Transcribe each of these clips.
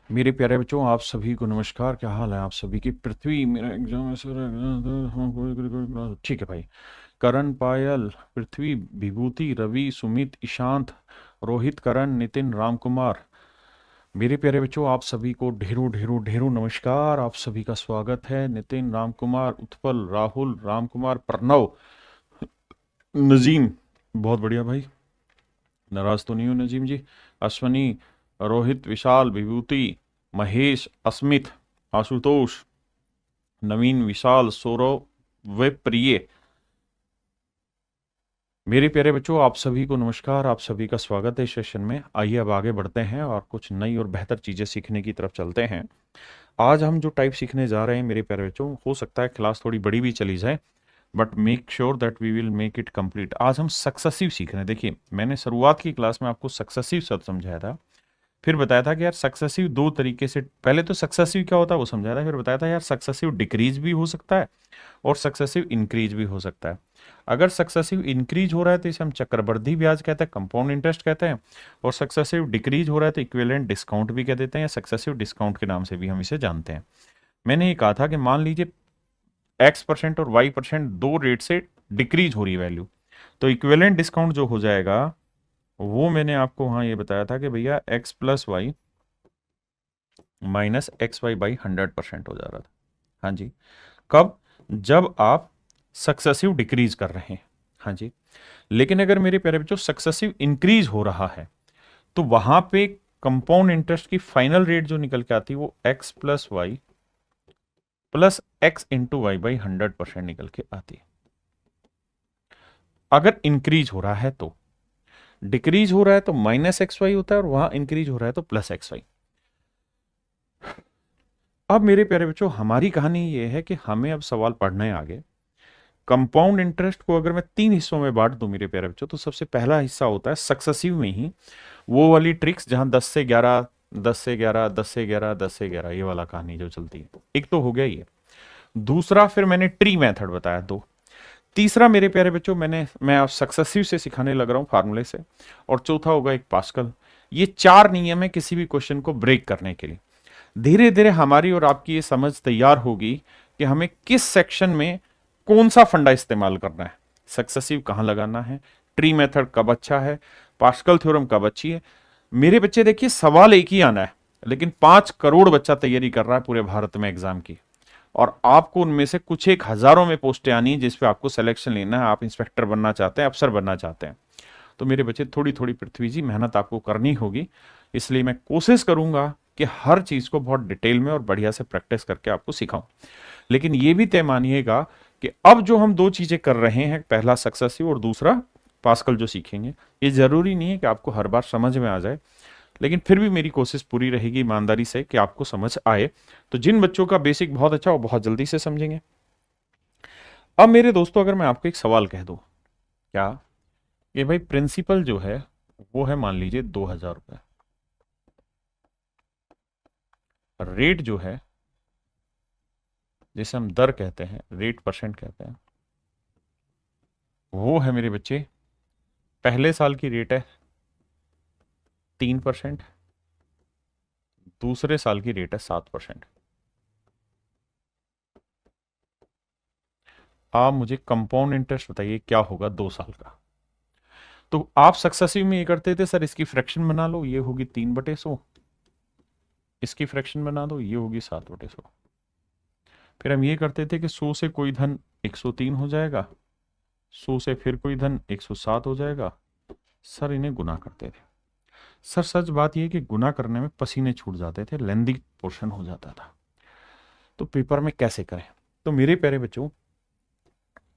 मेरे प्यारे बच्चों, आप सभी को नमस्कार। क्या हाल है आप सभी की? पृथ्वी, मेरा एग्जाम ऐसा ठीक है भाई। करण, पायल, पृथ्वी, विभूति, रवि, सुमित, ईशांत, रोहित, करण, नितिन, रामकुमार। मेरे प्यारे बच्चों, आप सभी को ढेरों ढेरों ढेरों नमस्कार। आप सभी का स्वागत है। नितिन, रामकुमार, उत्पल, राहुल, रामकुमार, प्रणव, नजीम। बहुत बढ़िया भाई, नाराज तो नहीं हो नजीम जी। अश्वनी, रोहित, विशाल, विभूति, महेश, अस्मित, आशुतोष, नवीन, विशाल, सौरव व प्रिय। मेरे प्यारे बच्चों, आप सभी को नमस्कार। आप सभी का स्वागत है इस सेशन में। आइए अब आगे बढ़ते हैं और कुछ नई और बेहतर चीज़ें सीखने की तरफ चलते हैं। आज हम जो टाइप सीखने जा रहे हैं मेरे प्यारे बच्चों, हो सकता है क्लास थोड़ी बड़ी भी चली जाए, but make sure that we will make it complete. आज हम सक्सेसिव सीख रहे हैं। देखिए, मैंने शुरुआत की क्लास में आपको सक्सेसिव शब्द समझाया था, फिर बताया था कि यार सक्सेसिव दो तरीके से, पहले तो सक्सेसिव क्या होता है वो समझाया था, फिर बताया था यार सक्सेसिव डिक्रीज भी हो सकता है और सक्सेसिव इंक्रीज भी हो सकता है। अगर सक्सेसिव इंक्रीज हो रहा है तो इसे हम चक्रवृद्धि ब्याज कहते हैं, कंपाउंड इंटरेस्ट कहते हैं, और सक्सेसिव डिक्रीज हो रहा है तो इक्विवेलेंट डिस्काउंट भी कह देते हैं, या सक्सेसिव डिस्काउंट के नाम से भी हम इसे जानते हैं। मैंने ये कहा था कि मान लीजिए x% और y% दो रेट से डिक्रीज हो रही है वैल्यू, तो इक्विवेलेंट डिस्काउंट जो हो जाएगा वो मैंने आपको वहां ये बताया था कि भैया x+y -xy/100% हो जा रहा था। हाँ जी, कब? जब आप सक्सेसिव डिक्रीज कर रहे हैं। हाँ जी, लेकिन अगर मेरे प्यारे बच्चों सक्सेसिव इंक्रीज हो रहा है तो वहां पे कंपाउंड इंटरेस्ट की फाइनल रेट जो निकल के आती है वो x+y+x/100% निकल के आती है। अगर इंक्रीज हो रहा है तो, डिक्रीज हो रहा है तो -xy होता है और वहां इंक्रीज हो रहा है तो +xy। अब मेरे प्यारे बच्चों, हमारी कहानी ये है कि हमें अब सवाल पढ़ना है आगे। कंपाउंड इंटरेस्ट को अगर मैं तीन हिस्सों में बांट दूं मेरे प्यारे बच्चों, तो सबसे पहला हिस्सा होता है सक्सेसिव में ही वो वाली ट्रिक्स जहां 10 से 11, 10 से 11, 10 से 11, 10 से 11, ये वाला कहानी जो चलती है। एक तो हो गया ये। दूसरा, फिर मैंने ट्री मेथड बताया दो। तीसरा मेरे प्यारे बच्चों, मैं अब सक्सेसिव से सिखाने लग रहा हूं फार्मूले से। और चौथा होगा एक पास्कल। ये चार नियम है किसी भी क्वेश्चन को ब्रेक करने के लिए। धीरे धीरे हमारी और आपकी ये समझ तैयार होगी कि हमें किस सेक्शन में कौन सा फंडा इस्तेमाल करना है, सक्सेसिव कहां लगाना है, ट्री मेथड कब अच्छा है, पास्कल थ्योरम कब अच्छी है। मेरे बच्चे देखिए, सवाल एक ही आना है, लेकिन 5 करोड़ बच्चा तैयारी कर रहा है पूरे भारत में एग्जाम की, और आपको उनमें से कुछ एक हजारों में पोस्टें आनी है जिसपे आपको सिलेक्शन लेना है। आप इंस्पेक्टर बनना चाहते हैं, अफसर बनना चाहते हैं, तो मेरे बच्चे थोड़ी थोड़ी पृथ्वी जी मेहनत आपको करनी होगी। इसलिए मैं कोशिश करूंगा कि हर चीज को बहुत डिटेल में और बढ़िया से प्रैक्टिस करके आपको सिखाऊं। लेकिन ये भी तय मानिएगा कि अब जो हम दो चीजें कर रहे हैं, पहला सक्सेसिव और दूसरा पास्कल जो सीखेंगे, ये जरूरी नहीं है कि आपको हर बार समझ में आ जाए, लेकिन फिर भी मेरी कोशिश पूरी रहेगी ईमानदारी से कि आपको समझ आए। तो जिन बच्चों का बेसिक बहुत अच्छा वो बहुत जल्दी से समझेंगे। अब मेरे दोस्तों, अगर मैं आपको एक सवाल कह दूं, क्या कि भाई प्रिंसिपल जो है वो है मान लीजिए 2,000 रुपए, रेट जो है जिसे हम दर कहते हैं, रेट परसेंट कहते हैं, वो है मेरे बच्चे, पहले साल की रेट है 3%, दूसरे साल की रेट है 7%। आप मुझे कंपाउंड इंटरेस्ट बताइए क्या होगा 2 साल का। तो आप सक्सेसिव में ये करते थे, सर इसकी फ्रैक्शन बना लो, ये होगी 3/100, इसकी फ्रैक्शन बना दो, ये होगी 7/100। फिर हम ये करते थे कि 100 से कोई धन 103 हो जाएगा, 100 से फिर कोई धन 107 हो जाएगा। सर इन्हें गुना करते थे। सर सच बात यह कि गुना करने में पसीने छूट जाते थे, लेंदी पोर्शन हो जाता था, तो पेपर में कैसे करें। तो मेरे प्यारे बच्चों,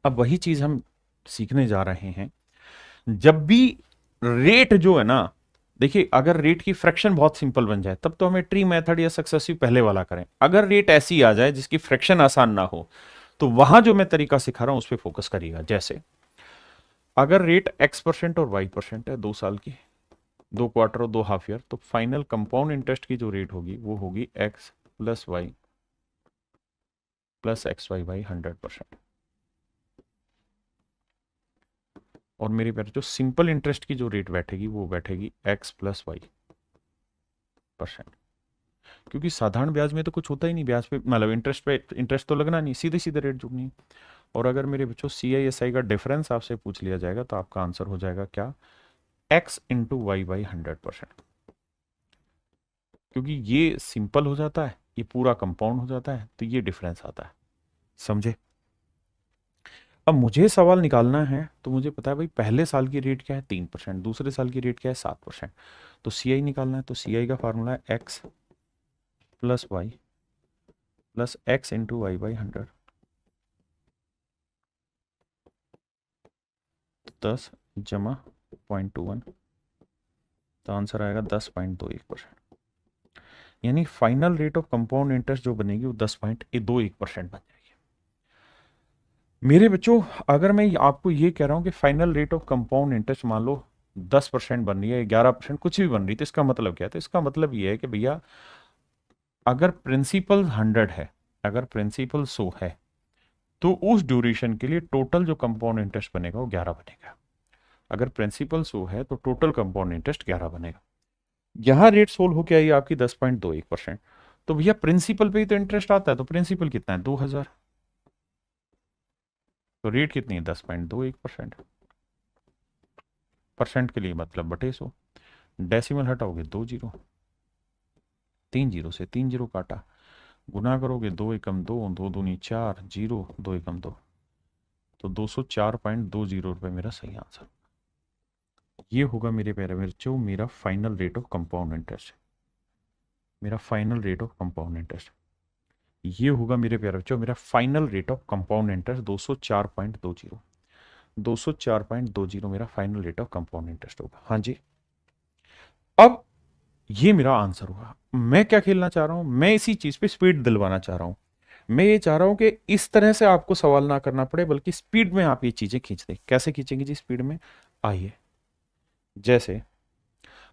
अब वही चीज हम सीखने जा रहे हैं। जब भी रेट जो है ना, देखिए अगर रेट की फ्रैक्शन बहुत सिंपल बन जाए तब तो हमें ट्री मेथड या सक्सेसिव पहले वाला करें। अगर रेट ऐसी आ जाए जिसकी फ्रैक्शन आसान ना हो, तो वहां जो मैं तरीका सिखा रहा हूं उस पर फोकस करिएगा। जैसे अगर रेट x% और y% है 2 साल की, 2 क्वार्टर और 2 हाफ ईयर, तो फाइनल कंपाउंड इंटरेस्ट की जो रेट होगी वो होगी x+y+xy/100%। और मेरे प्यारे जो सिंपल इंटरेस्ट की जो रेट बैठेगी वो बैठेगी x+y%। क्योंकि साधारण ब्याज में तो कुछ होता ही नहीं, ब्याज पे मतलब इंटरेस्ट पे इंटरेस्ट तो लगना नहीं, सीधे सीधे रेट जुड़नी है। और अगर मेरे बच्चों CISI का डिफरेंस आपसे पूछ लिया जाएगा तो आपका आंसर हो जाएगा क्या, x इंटू वाई बाई 100%। क्योंकि ये सिंपल हो जाता है, ये पूरा कंपाउंड हो जाता है, तो ये डिफरेंस आता है। समझे? अब मुझे सवाल निकालना है तो मुझे पता है भाई पहले साल की रेट क्या है 3%, दूसरे साल की रेट क्या है 7%। तो CI निकालना है, तो CI का फार्मूला है x plus Y plus X into Y by 100। 10 जमा 0.21, तो आंसर आएगा 10.21%। यानी final rate of compound interest जो बनेगी वो 10.21% बन जाएगी। मेरे बच्चों अगर मैं आपको ये कह रहा हूं कि final rate of compound interest मान लो 10% बन रही है, 11%, कुछ भी बन रही है, तो इसका मतलब क्या है? तो इसका मतलब ये है कि भैया अगर प्रिंसिपल 100 है, अगर प्रिंसिपल 100 है, तो उस ड्यूरेशन के लिए टोटल जो कंपाउंड इंटरेस्ट बनेगा वो 11 बनेगा। अगर प्रिंसिपल 100 है तो टोटल कंपाउंड इंटरेस्ट 11 बनेगा। यहां रेट सोल्व होकर आई आपकी 10.21%। तो भैया प्रिंसिपल पे ही तो इंटरेस्ट आता है, तो प्रिंसिपल कितना है 2000, तो रेट कितनी है 10.21%। परसेंट के लिए मतलब बटे 100, डेसिमल हटाओगे 2 जीरो, 3 जीरो से 3 जीरो काटा, गुना करोगे 2 एकम 2, 2 दूनी 4, जीरो 2 एकम 2, तो 204.20 रुपये मेरा सही आंसर। ये होगा मेरे प्यारे बच्चों मेरा final rate of compound interest, मेरा final rate of compound interest. ये होगा मेरे प्यारे बच्चों मेरा final rate of compound interest 204.20, 204.20 मेरा final rate of compound interest होगा। हाँ जी, अब ये मेरा आंसर होगा। मैं क्या खेलना चाह रहा हूं, मैं इसी चीज पे स्पीड दिलवाना चाह रहा हूं। मैं ये चाह रहा हूं कि इस तरह से आपको सवाल ना करना पड़े, बल्कि स्पीड में आप ये चीजें खींच दें। कैसे खींचेंगे जी स्पीड में? आइए, जैसे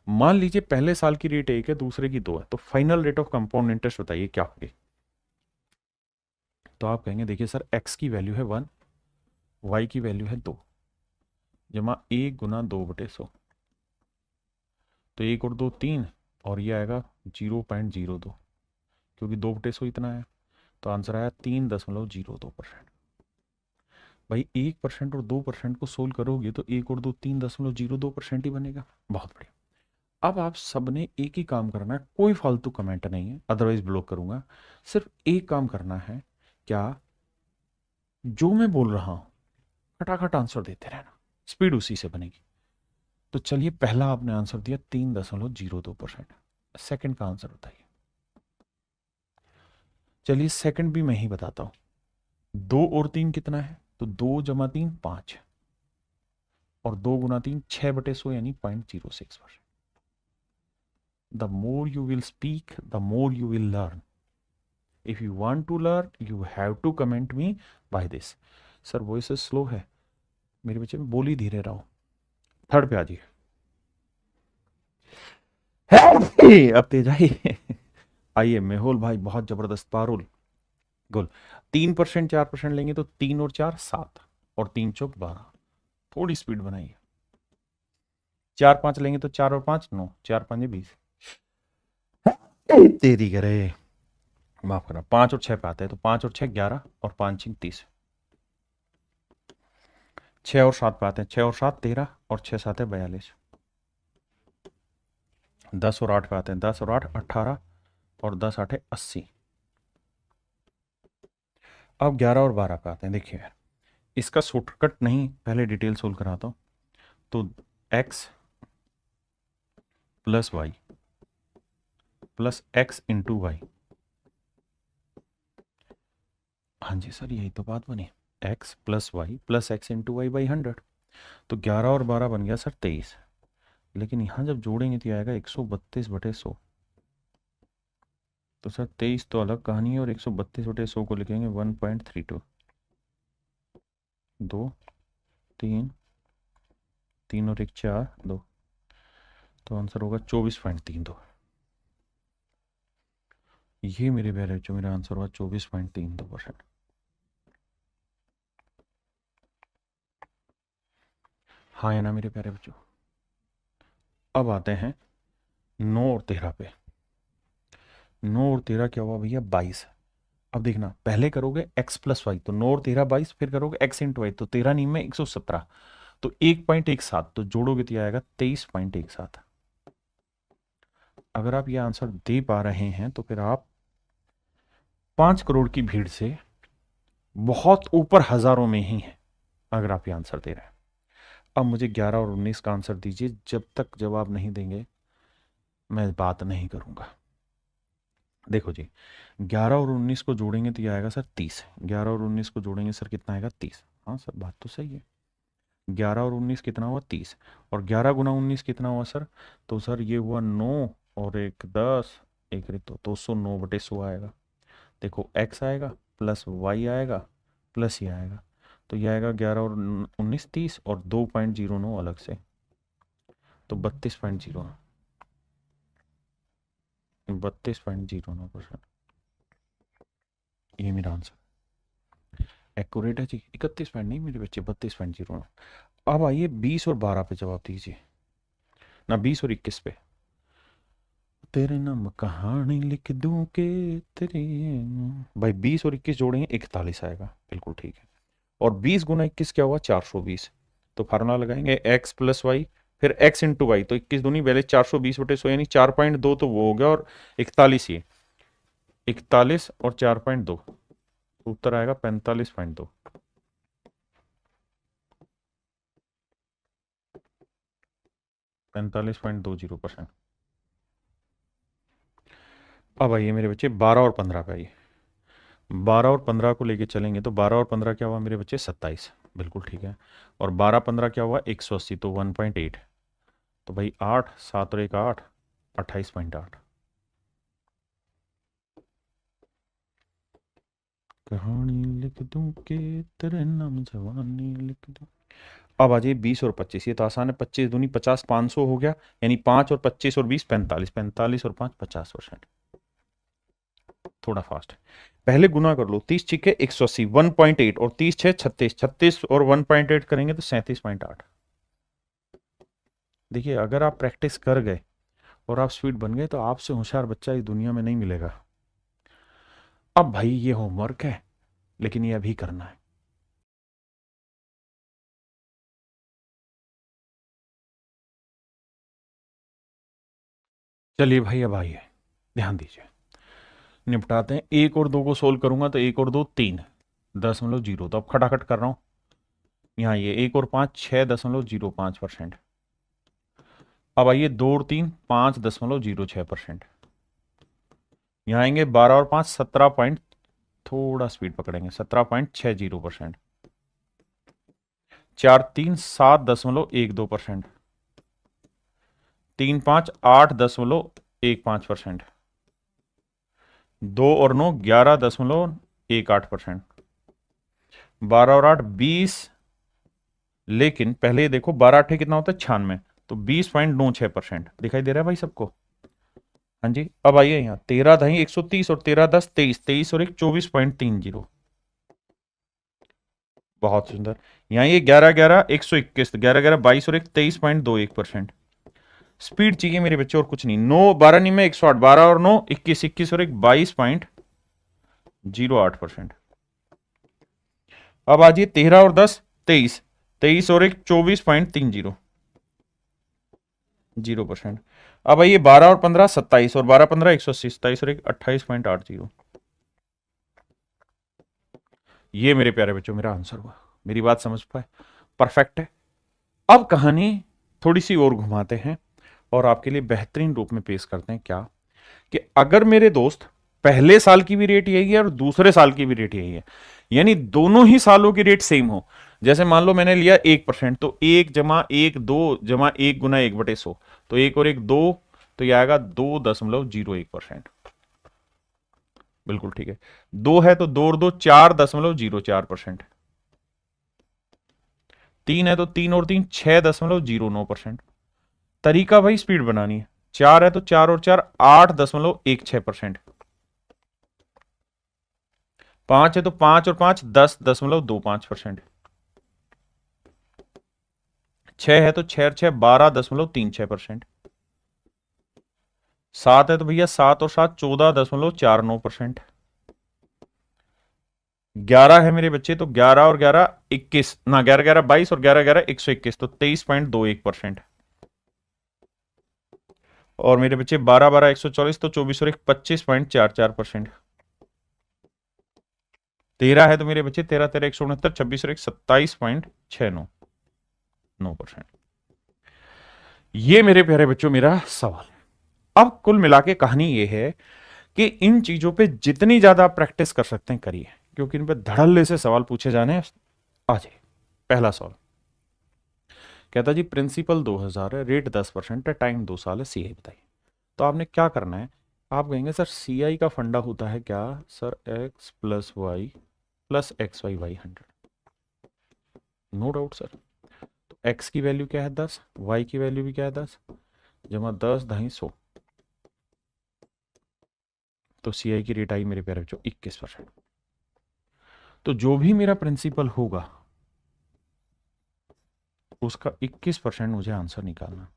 मान लीजिए पहले साल की रेट 1 है, दूसरे की 2 है, तो final rate of compound interest बताइए क्या होगी? तो आप कहेंगे देखिए सर x की वैल्यू है 1, y की वैल्यू है 2, जमा 1 गुना 2/100, तो 1 और 2 3, और ये आएगा 0.02, क्योंकि 2/100 इतना है, तो आंसर आया 3.02%। भाई 1% और 2% को सोल्व करोगे तो 1 और 2 3.02% ही बनेगा। बहुत बढ़िया। अब आप सबने एक ही काम करना है, कोई फालतू कमेंट नहीं है, अदरवाइज ब्लॉक करूंगा। सिर्फ एक काम करना है, क्या? जो मैं बोल रहा हूं खटाखट आंसर देते रहना, स्पीड उसी से बनेगी। तो चलिए, पहला आपने आंसर दिया 3.02%, सेकंड का आंसर बताइए। चलिए सेकंड भी मैं ही बताता हूं। 2 और 3 कितना है? तो 2 जमा 3 5, और 2 गुना 3 6/100, यानी 0.06%। The more you will speak, the more you will learn. If you want to learn, you have to comment me by this. Sir voice slow है मेरे बच्चे, में बोली धीरे रहो। थर्ड पे आ जाइए। अब तेज आइए। आइए मेहुल भाई, बहुत जबरदस्त पारुल गुल। 3% 4% लेंगे तो 3 और 4 7, और 3 चौक 12। थोड़ी स्पीड बनाइए। 4 5 लेंगे तो 4 और 5 9, 4 5 20। तेरी करे, माफ करना, 5 और 6 पे आते हैं, तो 5 और 6 11, और 5 6 30। 6 और 7 पे आते हैं, 6 और 7 13, और 6 7 है 42। 10 और 8 पे आते हैं, 10 और 8 18, और 10 8 है 80। अब 11 और 12 पे आते हैं। देखिए यार, इसका शॉर्टकट नहीं, पहले डिटेल सोल्व कराता हूं। तो x plus Y plus X into Y. हाँ जी सर, यही तो बात बनी, x plus Y plus X into Y by 100। तो 11 और 12 बन गया सर 23, लेकिन यहां जब जोड़ेंगे तो आएगा 132/100। तो सर 23 तो अलग कहानी है, और 132/100 को लिखेंगे 1.32। 2 3 3 और 1 4 2, तो आंसर होगा 24.32। ये मेरे प्यारे बच्चों मेरा आंसर हुआ 24.32%। हाँ है ना मेरे प्यारे बच्चों? अब आते हैं 9 और 13 पे। 9 और 13 क्या हुआ भैया 22। अब देखना पहले करोगे x प्लस वाई, तो 9 और 13 22, फिर करोगे x इंटू वाई, तो 13 नीम में 117, तो 1.17, तो जोड़ोगे तो आएगा 23.17। अगर आप ये आंसर दे पा रहे हैं तो फिर आप 5 करोड़ की भीड़ से बहुत ऊपर हजारों में ही हैं, अगर आप ये आंसर दे रहे हैं। अब मुझे 11 और 19 का आंसर दीजिए, जब तक जवाब नहीं देंगे मैं बात नहीं करूंगा। देखो जी, 11 और 19 को जोड़ेंगे तो ये आएगा सर 30। 11 और 19 को जोड़ेंगे सर कितना आएगा 30। हाँ सर बात तो सही है। 11 और 19 कितना हुआ 30, और 11 गुना 19 कितना हुआ सर, तो सर ये हुआ 9 और एक 10, एक रे तो 209/100 आएगा। देखो x आएगा प्लस y आएगा प्लस ये आएगा, तो ये आएगा 11 और 19 30 और 2.09 अलग से, तो 32.09%। ये मेरा आंसर एक्यूरेट है जी। 31 पॉइंट नहीं मेरे बच्चे, 32.09। अब आइए 20 और 12 पे जवाब दीजिए, ना 20 और 21 पे। तेरे नाम कहानी लिख दूं के तेरे, भाई 20 और 21 जोड़ेंगे 41 आएगा, बिल्कुल ठीक है। और 20 गुना 21 क्या हुआ 420, तो फार्मूला लगाएंगे x प्लस वाई, फिर x इंटू वाई, तो 21 दूनी पहले 420/100 यानी 4.2, तो वो हो गया, और 41 ये 41 और 4.2, उत्तर आएगा 45.2। 45.20%। अब आइए मेरे बच्चे 12 और 15 पे आइए। 12 और 15 को लेके चलेंगे तो 12 और 15 क्या हुआ मेरे बच्चे 27, बिल्कुल ठीक है। और 12 15 क्या हुआ 180, तो 1.8, तो भाई 8 7 और 1 8, 28.8। कहानी लिख दूं के तेरे नाम जवानी लिख दूं। अब आ जाइए 20 और 25, ये तो आसान है। 25 दूनी 50, 500 हो गया, यानी 5 और 25 और 20 45, 45 और 5 50%। थोड़ा फास्ट है। पहले गुना कर लो, 30 छिके 180 1.8, और 30 6 36, 36 और 1.8 करेंगे तो 37.8। देखिए अगर आप प्रैक्टिस कर गए और आप स्पीड बन गए तो आपसे होशियार बच्चा इस दुनिया में नहीं मिलेगा। अब भाई ये होमवर्क है, लेकिन ये अभी करना है। चलिए भाई अब आइए, ध्यान दीजिए, निपटाते हैं। 1 और 2 को सोल्व करूंगा तो 1 और 2 3 0.0, तो अब खटाखट कर रहा हूं। यहाँ ये 1 और 5 6.05%। अब आइए 2 और 3 5.06%। यहाँ आएंगे 12 और 5 17 पॉइंट, थोड़ा स्पीड पकड़ेंगे, 17.60%। 4 3 7.12%। 3 5 8.15%। 2 और 9 11.18%। 12 और 8 20, लेकिन पहले ये देखो 12 8 कितना होता है 96, तो 20.96% दिखाई दे रहा है भाई सबको। हाँ जी। अब आइए यहाँ 13 दही 130 और 13 10 23, 23 और 1 24.30। बहुत सुंदर। यहाँ ये 11 11 121, 11 11 22 और 1 23.21%। स्पीड चाहिए मेरे बच्चे और कुछ नहीं। 9 12 नहीं में 108, 12 और 9 21, 21 और 1 22.08%। अब आज ये 13 और 10 23, 23 और 1 24.30%। अब आइए 12 और 15 27, और 12 15 180, 27 और 1 28.80। ये मेरे प्यारे बच्चों मेरा आंसर हुआ। मेरी बात समझ पाए? परफेक्ट है। अब कहानी थोड़ी सी और घुमाते हैं और आपके लिए बेहतरीन रूप में पेश करते हैं। क्या कि अगर मेरे दोस्त पहले साल की भी रेट यही है और दूसरे साल की भी रेट यही है, यानी दोनों ही सालों की रेट सेम हो। जैसे मान लो मैंने लिया 1%, तो 1 + 1 2 = 1/100, तो 1 और 1 2, तो यह आएगा 2.01%। बिल्कुल ठीक है। 2 है तो 2 और 2 4.04%। 3 है तो 3 और 3 6.09%। तरीका भाई स्पीड बनानी है। 4 है तो 4 और 4 8.16%। 5 है तो 5 और 5 10.25%। 6 है तो 6 और 6 12.36%। 7 है तो भैया 7 और 7 14.49%। 11 है मेरे बच्चे तो 11 और 11 21, ना 11 11 22 और 11 11 121, तो 23.21%। और मेरे बच्चे 12 12 144, तो 24 और 1 25.44%। 13 है तो मेरे बच्चे 13 13 169, 26 और 1 27.69%। ये मेरे प्यारे बच्चों मेरा सवाल। अब कुल मिला के कहानी ये है कि इन चीजों पे जितनी ज्यादा आप प्रैक्टिस कर सकते हैं करिए, क्योंकि इन पे धड़ल्ले से सवाल पूछे जाने हैं। आ जाइए, पहला सवाल कहता जी प्रिंसिपल 2000 है, रेट 10% है, टाइम 2 साल है, सीआई बताइए। तो आपने क्या करना है, आप कहेंगे सर सीआई का फंडा होता है क्या, sir X plus Y plus X Y Y 100। No doubt sir. तो एक्स की वैल्यू क्या है 10, वाई की वैल्यू भी क्या है 10, जमा 10 250, तो सीआई की रेट आई मेरे प्यारे बच्चों 21%। तो जो भी मेरा प्रिंसिपल होगा उसका 21% मुझे आंसर निकालना।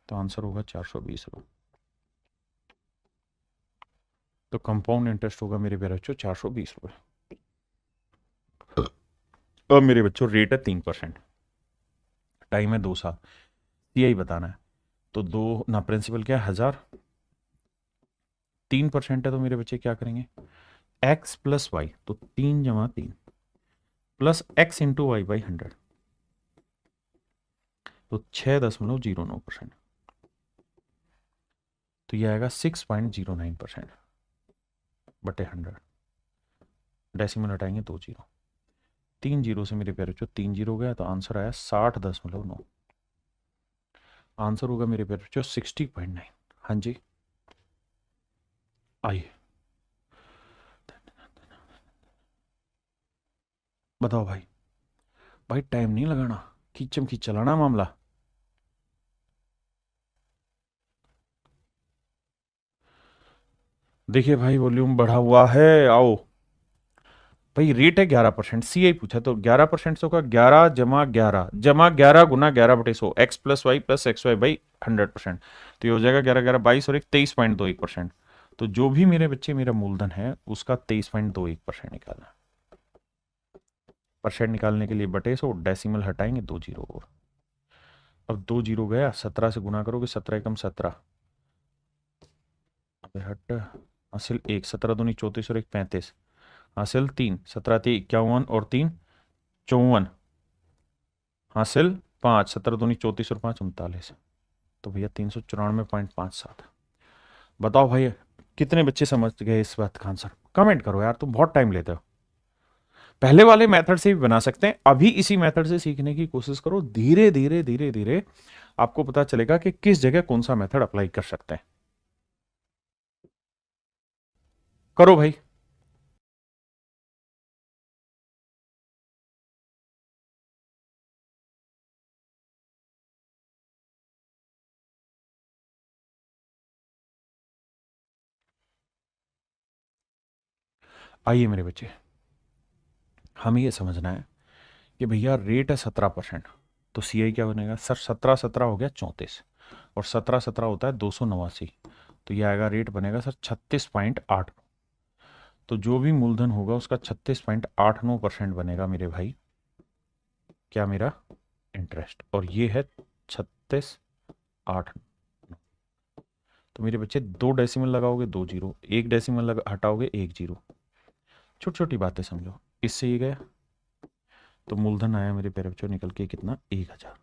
तो आंसर होगा 420 रुपये। तो कंपाउंड इंटरेस्ट होगा मेरे प्यारे बच्चों 420 रुपये। अब मेरे बच्चों रेट है 3%, टाइम है 2 साल, सीआई बताना है। तो दो ना प्रिंसिपल क्या है 1000, 3% है तो मेरे बच्चे क्या करेंगे, एक्स प्लस वाई, तो 3 जमा 3 plus X into Y by 100, तो 6.09%। तो ये आएगा 6.09% बटे 100। डेसिमल हटाएंगे 2 जीरो, 3 जीरो से मेरे प्यारे बच्चों 3 जीरो गया, तो आंसर आया 60.9। आंसर होगा मेरे प्यारे बच्चों 60.9। हाँ जी आइए बताओ भाई, भाई टाइम नहीं लगाना, खींचम खींच चलाना मामला। देखिए भाई वॉल्यूम बढ़ा हुआ है, आओ भाई। रेट है 11%, सीआई पूछा तो 11% से होगा 11 गुना 11/100, X plus Y plus X Y by 100%। तो ये हो जाएगा 11 11 22 और एक 23.21%। तो जो भी मेरे बच्चे मेरा मूलधन है उसका 23.21% निकालना। परसेंट निकालने के लिए बटे 100, डेसिमल हटाएंगे 2 जीरो और। अब 2 जीरो गया, 17 से गुना करोगे, 17 एकम 17, हट हासिल 1, 17 दूनी 34 और 1 35, हासिल 3, 17 × 51 और 3 54, हासिल 5, 17 दूनी 34 और 5 39। तो भैया 394.57। बताओ भाई कितने बच्चे समझ गए इस बात का आंसर, कमेंट करो यार, तुम बहुत टाइम लेते हो। पहले वाले मेथड से भी बना सकते हैं, अभी इसी मेथड से सीखने की कोशिश करो, धीरे धीरे धीरे धीरे आपको पता चलेगा कि किस जगह कौन सा मेथड अप्लाई कर सकते हैं। करो भाई। आइए मेरे बच्चे, हमें यह समझना है कि भैया रेट है 17%, तो सीआई क्या बनेगा सर, 17 17 हो गया 34, और 17 17 होता है 289, तो यह आएगा रेट बनेगा सर 36.8। तो जो भी मूलधन होगा उसका 36.89% बनेगा मेरे भाई, क्या मेरा इंटरेस्ट, और ये है 36.8। तो मेरे बच्चे 2 डेसिमल लगाओगे 2 जीरो, 1 डेसिमल हटाओगे 1 जीरो, छोटी छोटी बातें समझो। इससे ये गया तो मूलधन आया मेरे प्यारे बच्चों निकल के कितना, 1000।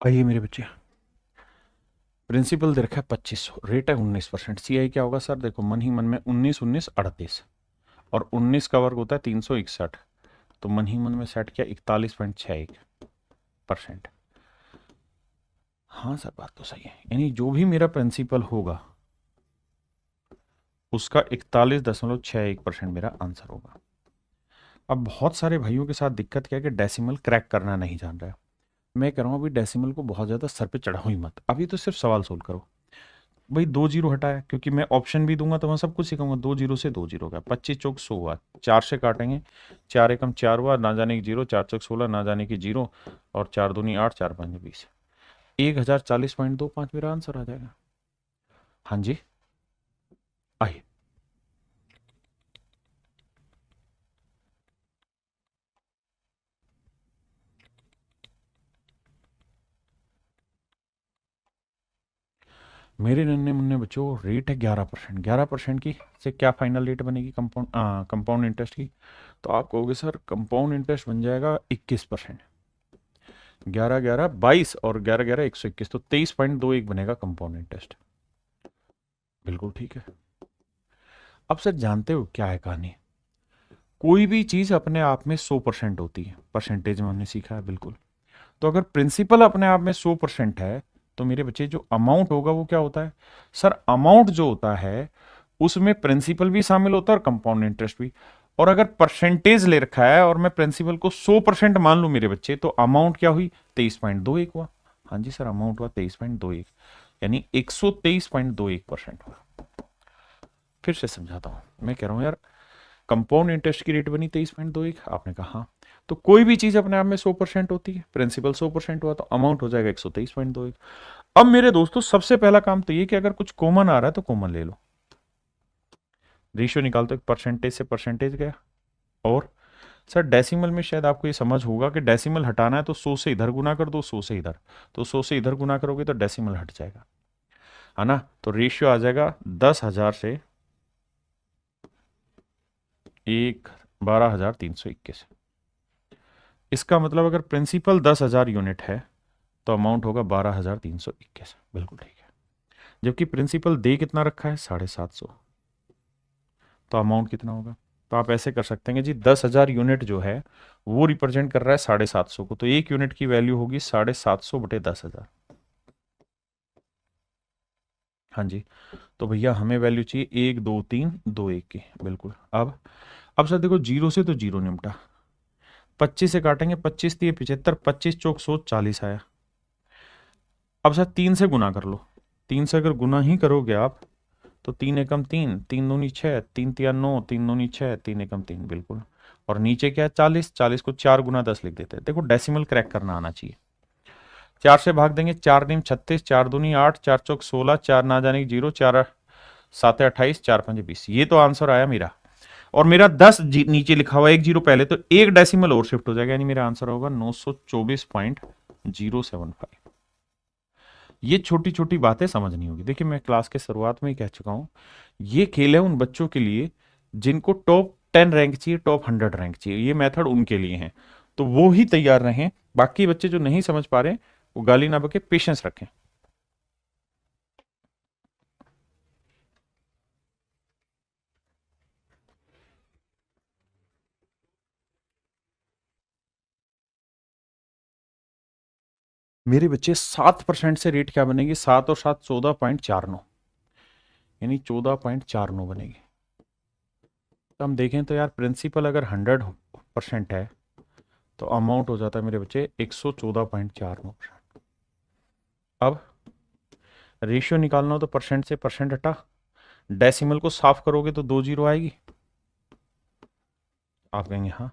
आइए मेरे बच्चे, प्रिंसिपल दे रखा है 2500, रेट है 19%, सीआई क्या होगा सर, देखो मन ही मन में 19 19 38, और 19 का वर्ग होता है 361, तो मन ही मन में सेट किया 41.61%। हाँ सर बात तो सही है, यानी जो भी मेरा प्रिंसिपल होगा उसका 41.61% मेरा आंसर होगा। अब बहुत सारे भाइयों के साथ दिक्कत क्या है कि डेसिमल क्रैक करना नहीं जान रहा है। मैं कह रहा हूँ अभी डेसिमल को बहुत ज़्यादा सर पे चढ़ाओ ही मत, अभी तो सिर्फ सवाल सोल्व करो। भाई 2 जीरो हटाया, क्योंकि मैं ऑप्शन भी दूंगा तो मैं सब कुछ सिखाऊंगा। 2 जीरो से 2 जीरो का 25 चौक 100 हुआ, 4 से काटेंगे, 4 एकम 4 हुआ, ना जाने की जीरो, 4 चौक 16, ना जाने की जीरो, और 4 दूनी 8, 4 5 20, 1040.25 मेरा आंसर आ जाएगा। हाँ जी, आइए। मेरे नन्हे मुन्ने बच्चों, रेट है 11%। 11% की से क्या फाइनल रेट बनेगी कंपाउंड इंटरेस्ट की? तो आप कहोगे सर कंपाउंड इंटरेस्ट बन जाएगा 21%। 11 11 22 और 11 11 121, तो 23.21 बनेगा कंपाउंड इंटरेस्ट। बिल्कुल ठीक है। अब सर जानते हो क्या है कहानी? कोई भी चीज अपने आप में 100% होती है, परसेंटेज में हमने सीखा है बिल्कुल। तो अगर प्रिंसिपल अपने आप में 100% है, तो मेरे बच्चे जो अमाउंट होगा वो क्या होता है? सर अमाउंट जो होता है उसमें प्रिंसिपल भी शामिल होता है और कंपाउंड इंटरेस्ट भी। और अगर परसेंटेज ले रखा है और मैं प्रिंसिपल को 100% मान लू मेरे बच्चे, तो अमाउंट क्या हुई? 23.21 हुआ। हाँ जी सर, अमाउंट हुआ 23.21, यानी 123.21% हुआ। फिर से समझाता हूं, मैं कह रहा हूं यार कंपाउंड इंटरेस्ट की रेट बनी 23.21, आपने कहा हाँ। तो कोई भी चीज अपने आप में 100% होती है, प्रिंसिपल 100% हुआ तो अमाउंट हो जाएगा 123.21। अब मेरे दोस्तों सबसे पहला काम तो ये कि अगर कुछ कॉमन आ रहा है तो कॉमन ले लो। रेशियो निकालते एक परसेंटेज से परसेंटेज गया। और सर डेसिमल में शायद आपको ये समझ होगा कि डेसिमल हटाना है तो 100 से इधर गुना कर दो, 100 से इधर, तो 100 से इधर गुना करोगे तो डेसिमल हट जाएगा, है ना? तो रेशियो आ जाएगा 10,000 से 12,321। इसका मतलब अगर प्रिंसिपल 10,000 यूनिट है तो अमाउंट होगा 12,321। बिल्कुल ठीक है। जबकि प्रिंसिपल दे कितना रखा है? 750, तो अमाउंट कितना होगा? तो आप ऐसे कर सकते हैं कि जी 10,000 यूनिट जो है वो रिप्रेजेंट कर रहा है 750 को, तो एक यूनिट की वैल्यू होगी 750 बटे 10,000। हाँ जी। तो भैया हमें वैल्यू चाहिए 1 2 3 2 1 की। बिल्कुल। अब सर देखो, जीरो से तो जीरो निपटा, 25 से काटेंगे, 25 दिए 75, 25 चौक 100, 40 आया। अब सर 3 से गुना कर लो, 3 से अगर गुना ही करोगे आप तो 3 एकम 3, 3 दूनी 6, 3 तिया 9, 3 दूनी 6, 3 एकम 3। बिल्कुल। और नीचे क्या है? 40, 40 को 4 गुना 10 लिख देते हैं। देखो डेसिमल क्रैक करना आना चाहिए। 4 से भाग देंगे, 4 नीम 36, 4 दूनी 8, 4 चौक 16, 4 ना जाने की जीरो, 4 7 28, 4 5 20। ये तो आंसर आया मेरा। और मेरा 10 नीचे लिखा हुआ है, एक जीरो पहले, तो एक डेसिमल और शिफ्ट हो जाएगा, यानी मेरा आंसर होगा 924.075। ये छोटी छोटी बातें समझनी होगी। देखिए मैं क्लास के शुरुआत में ही कह चुका हूं, ये खेल है उन बच्चों के लिए जिनको टॉप 10 रैंक चाहिए, टॉप 100 रैंक चाहिए। ये मेथड उनके लिए है, तो वो ही तैयार रहें। बाकी बच्चे जो नहीं समझ पा रहे वो गाली ना बके, पेशेंस रखें। मेरे बच्चे 7% से रेट क्या बनेगी? 7 और 7 14.49, यानी 14.49 बनेगी। तो हम देखें तो यार प्रिंसिपल अगर 100% है तो अमाउंट हो जाता है मेरे बच्चे 114.49%। अब रेशियो निकालना हो तो परसेंट से परसेंट हटा, डेसिमल को साफ करोगे तो 2 जीरो आएगी। आप कहेंगे हाँ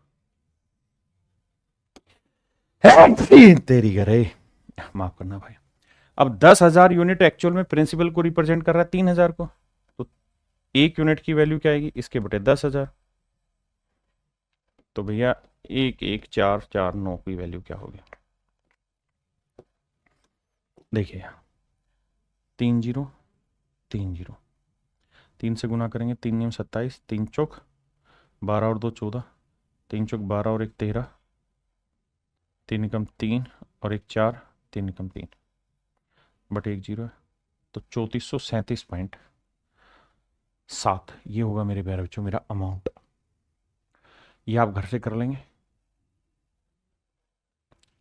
तेरी करे, माफ करना भाई। अब 10,000 यूनिट एक्चुअल में प्रिंसिपल को रिप्रेजेंट कर रहा है 3,000 को, तो एक यूनिट की वैल्यू क्या आएगी? इसके बटे 10,000। तो भैया 1 1 4 4 9 की वैल्यू क्या होगी? देखिए 3 0 3 0, 3 से गुना करेंगे, 3 9 27, 3 चौक 12 और 2 14, 3 चौक 12 और 1 13, 3 एकम 3 और 1 4, 3 एकम 3 बटे 1 जीरो है, तो 3437.7 ये होगा मेरे प्यारे बच्चों मेरा अमाउंट। ये आप घर से कर लेंगे।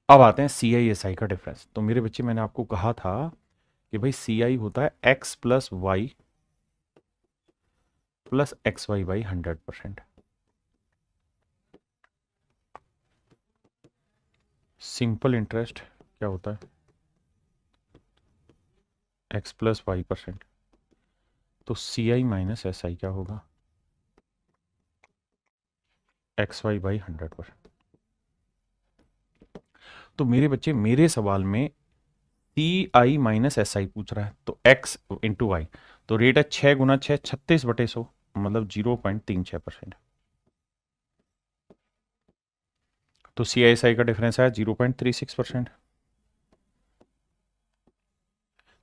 अब आते हैं सी आई एस आई का डिफरेंस। तो मेरे बच्चे मैंने आपको कहा था कि भाई सी आई होता है x plus Y plus X Y by 100%। Simple interest क्या होता है? X plus Y percent. तो C I minus S I क्या होगा? X Y by 100%। तो मेरे बच्चे मेरे सवाल में सी आई माइनस एस आई पूछ रहा है, तो एक्स इंटू वाई, तो रेट है 6 × 6 36/100, मतलब 0.36%। तो सी आई एस आई का डिफरेंस है 0.36%।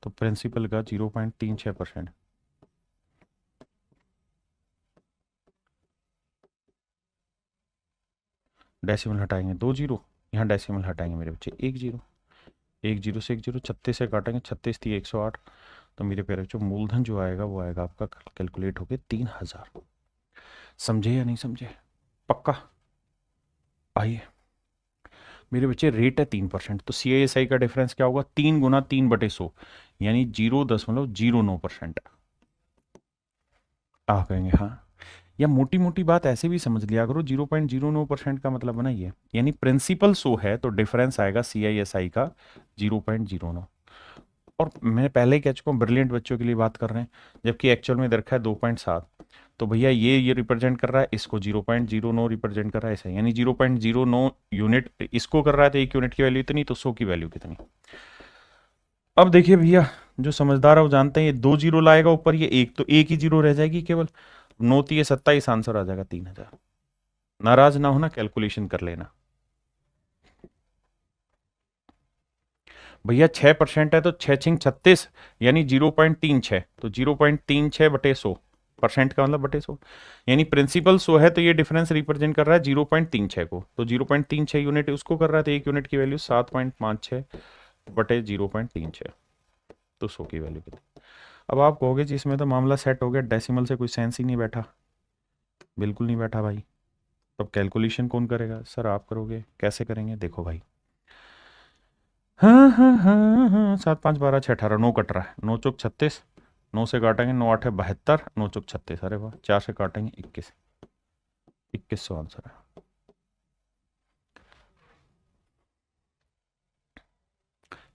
तो प्रिंसिपल का 0.36%। डेसिमल हटाएंगे 2 जीरो, यहाँ डेसिमल हटाएंगे मेरे बच्चे 1 जीरो, 1 जीरो से 1 जीरो, 36 से काटेंगे, 36 थी 108। तो मेरे प्यारे बच्चों मूलधन जो आएगा वो आएगा आपका कैलकुलेट होके 3000। समझे या नहीं समझे? पक्का? आइए मेरे बच्चे, रेट है 3%, तो सी आई एस आई का डिफरेंस क्या होगा? 3 × 3/100, यानी 0.09%। आप कहेंगे हाँ, या मोटी मोटी बात ऐसे भी समझ लिया करो, 0.09% का मतलब बना ये, यानी प्रिंसिपल 100 है तो डिफरेंस आएगा सी आई एस आई का 0.09। और मैं पहले ही कह चुका हूँ ब्रिलियंट बच्चों के लिए बात कर रहे हैं, जबकि एक्चुअल में दरखा है 2.7। तो भैया ये रिप्रेजेंट कर रहा है, इसको 0.09 रिप्रेजेंट कर रहा है, ऐसा यानी 0.09 यूनिट इसको कर रहा है, तो 1 यूनिट की वैल्यू इतनी, तो 100 की वैल्यू कितनी। अब देखिए भैया, जो समझदार है वो जानते हैं ये 2 जीरो लाएगा ऊपर, ये एक, तो एक ही जीरो रह जाएगी केवल, 9×3 = 27, आंसर आ जाएगा 3000। नाराज ना होना, कैलकुलेशन कर लेना भैया। 6% है तो 6×6 = 36, यानी 0.36, तो 0.36/100, परसेंट का मतलब बटे 100, यानी प्रिंसिपल 100 है तो ये डिफरेंस रिप्रेजेंट कर रहा है 0.36 को, तो 0.36 यूनिट उसको कर रहा है, तो 1 यूनिट की वैल्यू 7.56/0.36, तो 100 की वैल्यू कितनी। अब आप कहोगे जी इसमें तो मामला सेट हो गया, डेसिमल से कोई सेंस ही नहीं बैठा। बिल्कुल नहीं बैठा भाई। तब कैलकुलेशन कौन करेगा? सर आप करोगे। कैसे करेंगे? देखो भाई, हाँ हाँ हाँ हाँ, 7×5 = 12, 6×18, 9 कट रहा है, 9×4 = 36, 9 से काटेंगे, 9×8 = 72, 9×4 = 36, अरे वाह, 4 से काटेंगे 21, 2100 आंसर है।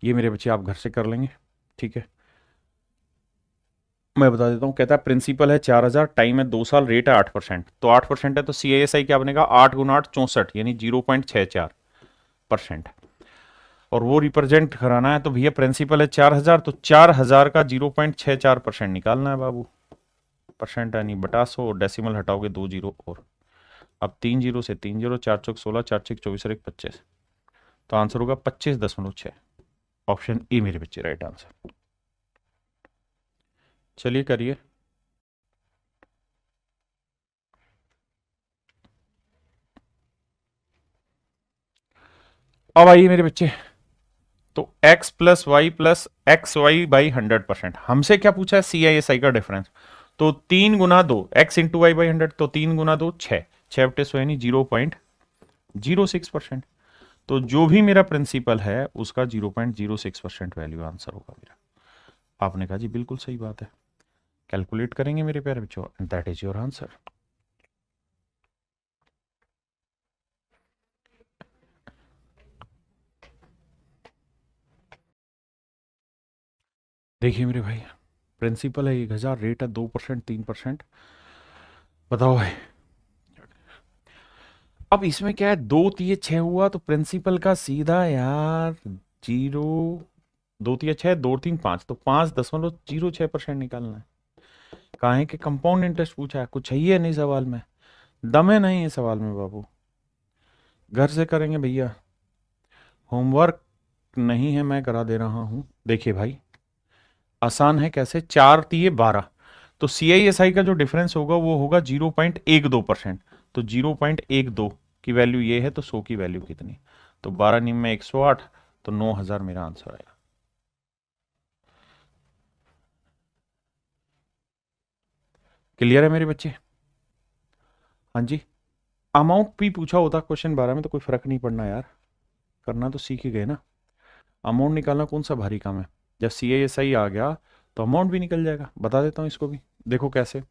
ये मेरे बच्चे आप घर से कर लेंगे, ठीक है। मैं बता देता हूँ, कहता है प्रिंसिपल है 4000, टाइम है 2 साल, रेट है 8%, तो 8% है तो सी आई एस आई क्या बनेगा? 8×8 = 64, यानी 0.64%। और वो रिप्रेजेंट कराना है तो भैया प्रिंसिपल है 4000, तो 4000 का 0.64% निकालना है बाबू। परसेंट यानी बटा 100, और डेसिमल हटाओगे 2 जीरो और। अब 3 जीरो से 3 जीरो, 4×4 = 16, 4×6 = 24 और 1 25, तो आंसर होगा 25.6। ऑप्शन ए मेरे बच्चे राइट आंसर। चलिए करिए। अब आइए मेरे बच्चे, तो x plus Y plus X Y by 100%, हमसे क्या पूछा है? सी आई एस आई का डिफरेंस। तो 3×2, x×y/100, तो 3×2 6, 6/100 यानी 0.06%। तो जो भी मेरा प्रिंसिपल है उसका 0.06% वैल्यू आंसर होगा मेरा। आपने कहा जी बिल्कुल सही बात है, कैलकुलेट करेंगे मेरे प्यारे बच्चों, दैट इज योर आंसर। देखिए मेरे भाई, प्रिंसिपल है 1000, रेट है 2%, 3%। बताओ भाई, अब इसमें क्या है, 2×3 = 6 हुआ, तो प्रिंसिपल का सीधा यार जीरो, 2×3 = 6, 2×3 = 5, तो 5.06% निकालना है। कहा है कि कंपाउंड इंटरेस्ट पूछा है, कुछ है ही नहीं सवाल में, दम है नहीं है सवाल में बाबू। घर से करेंगे भैया, होमवर्क नहीं है, मैं करा दे रहा हूं। देखिए भाई, आसान है, कैसे? 4×3 = 12, तो सी आई एस आई का जो डिफरेंस होगा वो होगा 0.12%, तो 0.12 की वैल्यू ये है, तो 100 की वैल्यू कितनी? तो 12×9 = 108, तो 9000 मेरा आंसर आएगा। क्लियर है मेरे बच्चे? हाँ जी। अमाउंट भी पूछा होता क्वेश्चन 12 में तो कोई फर्क नहीं पड़ना यार, करना तो सीख ही गए ना। अमाउंट निकालना कौन सा भारी काम है? जब सी आई एस आई आ गया तो अमाउंट भी निकल जाएगा। बता देता हूँ इसको भी, देखो कैसे।